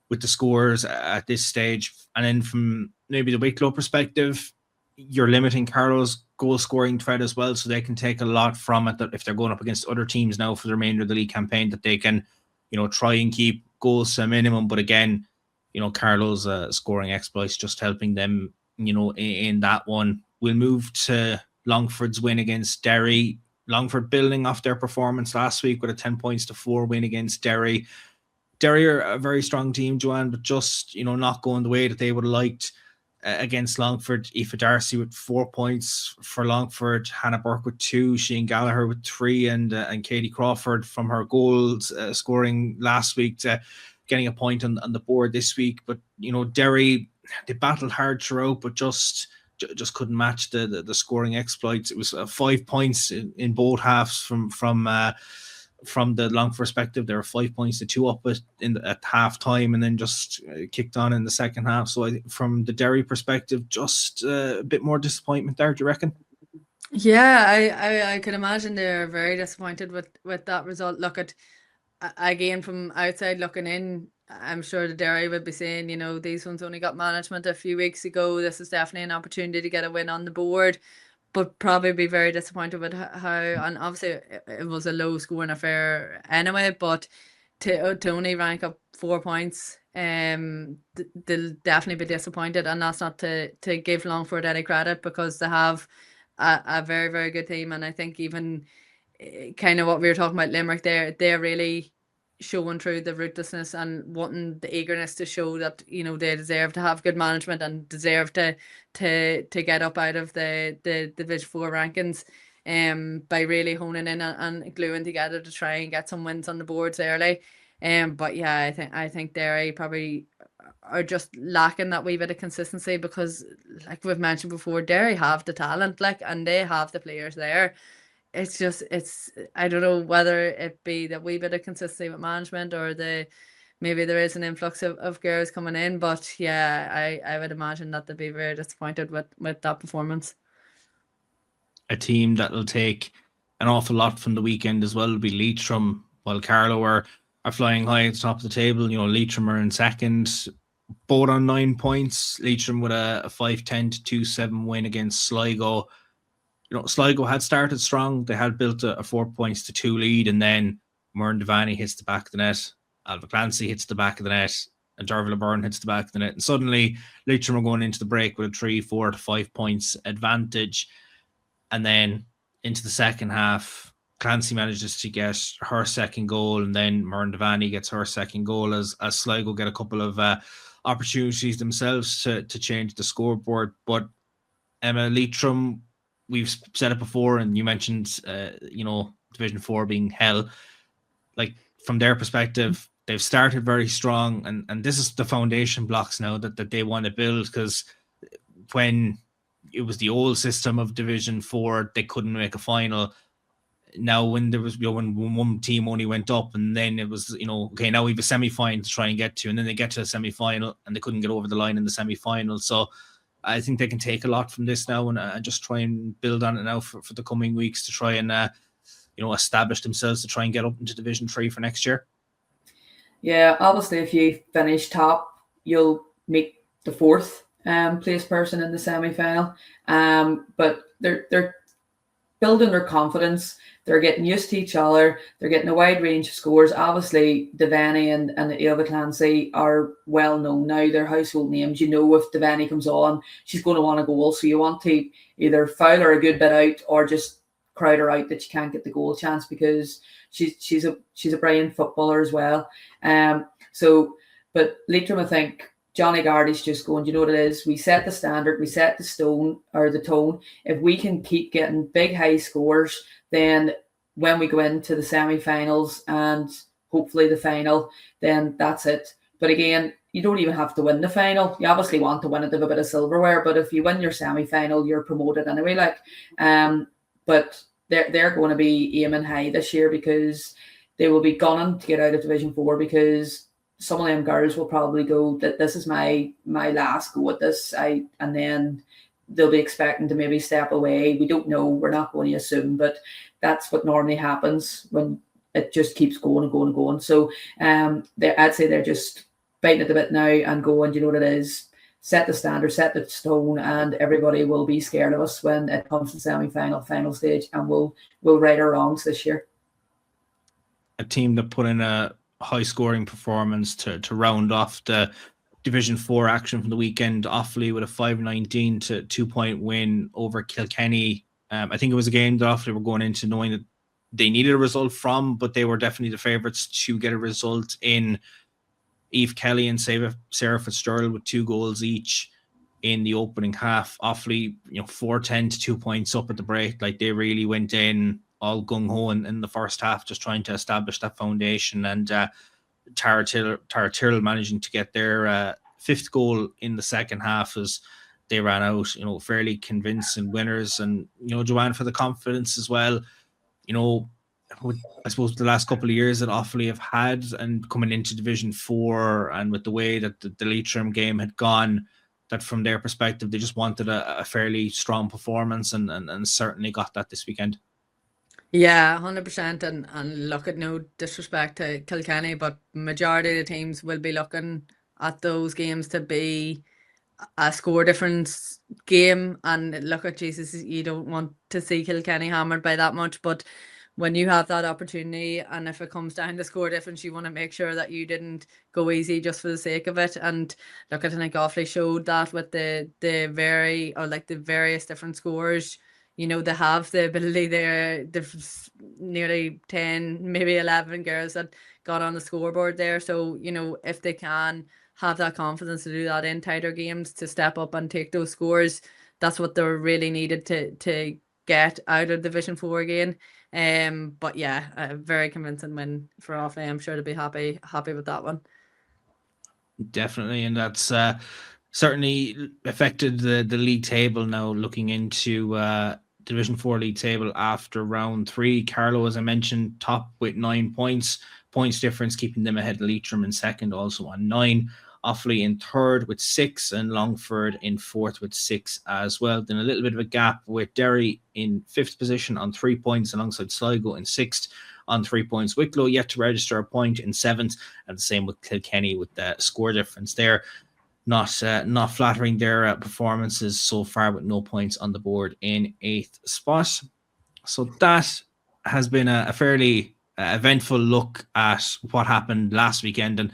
with the scores at this stage. And then from maybe the Wicklow perspective, you're limiting Carlow's goal scoring threat as well. So they can take a lot from it, that if they're going up against other teams now for the remainder of the league campaign, that they can, try and keep goals to a minimum. But again, Carlow's scoring exploits just helping them, in that one. We'll move to Longford's win against Derry. Longford building off their performance last week with a 10 points to 4 win against Derry. Derry are a very strong team, Joanne, but just, not going the way that they would have liked against Longford. Aoife Darcy with 4 points for Longford, Hannah Burke with 2, Shane Gallagher with 3, and Katie Crawford from her goals scoring last week to getting a point on the board this week. But, Derry, they battled hard throughout, but just couldn't match the scoring exploits. It was 5 points in both halves from the Longford perspective. There were 5 points to 2 up at half time, and then just kicked on in the second half. So from the Derry perspective, just a bit more disappointment there, do you reckon? Yeah, I can imagine they're very disappointed with that result. Look at again from outside looking in, I'm sure the Derry would be saying, you know, these ones only got management a few weeks ago. This is definitely an opportunity to get a win on the board, but probably be very disappointed with how, and obviously it was a low scoring affair anyway, but to only rank up 4 points, they'll definitely be disappointed, and that's not to give Longford any credit, because they have a very, very good team. And I think even kind of what we were talking about Limerick, they're really showing through the rootlessness and wanting the eagerness to show that, you know, they deserve to have good management and deserve to get up out of the Division 4 rankings, by really honing in and gluing together to try and get some wins on the boards early. But yeah, I think Derry probably are just lacking that wee bit of consistency, because like we've mentioned before, Derry have the talent, like, and they have the players there. It's just, I don't know whether it be that wee bit of consistency with management, or maybe there is an influx of girls coming in, but yeah, I would imagine that they'd be very disappointed with that performance. A team that will take an awful lot from the weekend as well will be Leitrim, while Carlow are flying high at the top of the table. You know, Leitrim are in second, both on 9 points. Leitrim with a 5-10 to 2-7 win against Sligo. You know, Sligo had started strong. They had built a 4 points to 2 lead, and then Muireann Devaney hits the back of the net, Alva Clancy hits the back of the net, and Derval Byrne hits the back of the net. And suddenly Leitrim are going into the break with a 3, 4 to 5 points advantage. And then into the second half, Clancy manages to get her second goal, and then Muireann Devaney gets her second goal as Sligo get a couple of opportunities themselves to change the scoreboard. But Emma, Leitrim, we've said it before, and you mentioned, you know, Division 4 being hell. Like, from their perspective, they've started very strong, and this is the foundation blocks now that they want to build, because when it was the old system of Division 4, they couldn't make a final. Now, when there was, you know, when one team only went up, and then it was, you know, okay, now we have a semi-final to try and get to, and then they get to a semi-final and they couldn't get over the line in the semi-final. So I think they can take a lot from this now, and just try and build on it now for the coming weeks to try and you know, establish themselves to try and get up into Division 3 for next year. Yeah, obviously if you finish top, you'll meet the fourth place person in the semi-final. But they're building their confidence. They're getting used to each other. They're getting a wide range of scores. Obviously, Devaney and Alva Clancy are well known now. They're household names. You know, if Devaney comes on, she's going to want a goal. So you want to either foul her a good bit out, or just crowd her out that she can't get the goal chance, because she's a brilliant footballer as well. But Leitrim, I think Johnny Gardy's just going, you know what it is? We set the standard, we set the stone or the tone. If we can keep getting big high scores, then when we go into the semi-finals and hopefully the final, then that's it. But again, you don't even have to win the final. You obviously want to win it to have a bit of silverware, but if you win your semi-final, you're promoted anyway. But they're going to be aiming high this year, because they will be gunning to get out of Division 4, because some of them girls will probably go that this is my last go at this. And then they'll be expecting to maybe step away. We don't know. We're not going to assume, but that's what normally happens when it just keeps going and going and going. So I'd say they're just biting at the bit now and going, you know what it is, set the standard, set the stone, and everybody will be scared of us when it comes to semi-final, final stage, and we'll right our wrongs this year. A team that put in a high-scoring performance to round off the Division 4 action from the weekend. Offaly with a 5-19 to 2-point win over Kilkenny. I think it was a game that Offaly were going into knowing that they needed a result from, but they were definitely the favourites to get a result in. Eve Kelly and Sarah Fitzgerald with 2 goals each in the opening half. Offaly, 4-10 to 2 points up at the break. Like, they really went in all gung-ho in the first half, just trying to establish that foundation. And Tara Tyrrell managing to get their 5th goal in the second half as they ran out, fairly convincing winners. And, Joanne, for the confidence as well, I suppose the last couple of years that Offaly have had, and coming into Division 4, and with the way that the Leitrim game had gone, that from their perspective, they just wanted a fairly strong performance and certainly got that this weekend. Yeah, 100%. And look, at no disrespect to Kilkenny, but majority of the teams will be looking at those games to be a score difference game. And look at Jesus, you don't want to see Kilkenny hammered by that much, but when you have that opportunity, and if it comes down to score difference, you want to make sure that you didn't go easy just for the sake of it. And look, I think Offaly showed that with the various different scores. You know, they have the ability there. There's nearly 10, maybe 11 girls that got on the scoreboard there. So, you know, if they can have that confidence to do that in tighter games, to step up and take those scores, that's what they're really needed to get out of Division 4 again. But yeah, a very convincing win for Offaly. I'm sure to be happy with that one. Definitely, and that's certainly affected the league table now. Looking into Division 4 league table after round 3, Carlow, as I mentioned, top with 9 points difference, keeping them ahead of Leitrim in second, also on 9. Offaly in third with 6, and Longford in fourth with 6 as well. Then a little bit of a gap with Derry in 5th position on 3 points, alongside Sligo in 6th on 3 points. Wicklow yet to register a point in 7th, and the same with Kilkenny with the score difference there. Not flattering their performances so far, with no points on the board in 8th spot. So that has been a fairly eventful look at what happened last weekend, and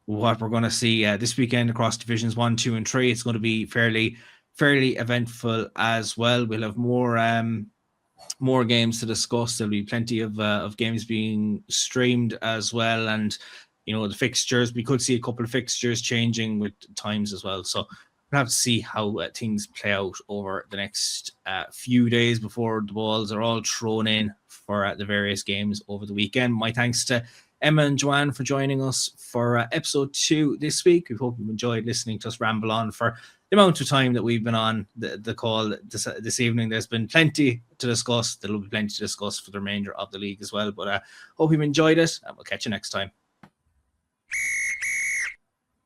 what we're going to see this weekend across divisions 1, 2, and 3. It's going to be fairly eventful as well. We'll have more games to discuss. There'll be plenty of games being streamed as well, and you know, the fixtures, we could see a couple of fixtures changing with times as well. So we'll have to see how things play out over the next few days before the balls are all thrown in for the various games over the weekend. My thanks to Emma and Joanne for joining us for episode 2 this week. We hope you've enjoyed listening to us ramble on for the amount of time that we've been on the call this evening. There's been plenty to discuss. There'll be plenty to discuss for the remainder of the league as well. But hope you've enjoyed it, and we'll catch you next time.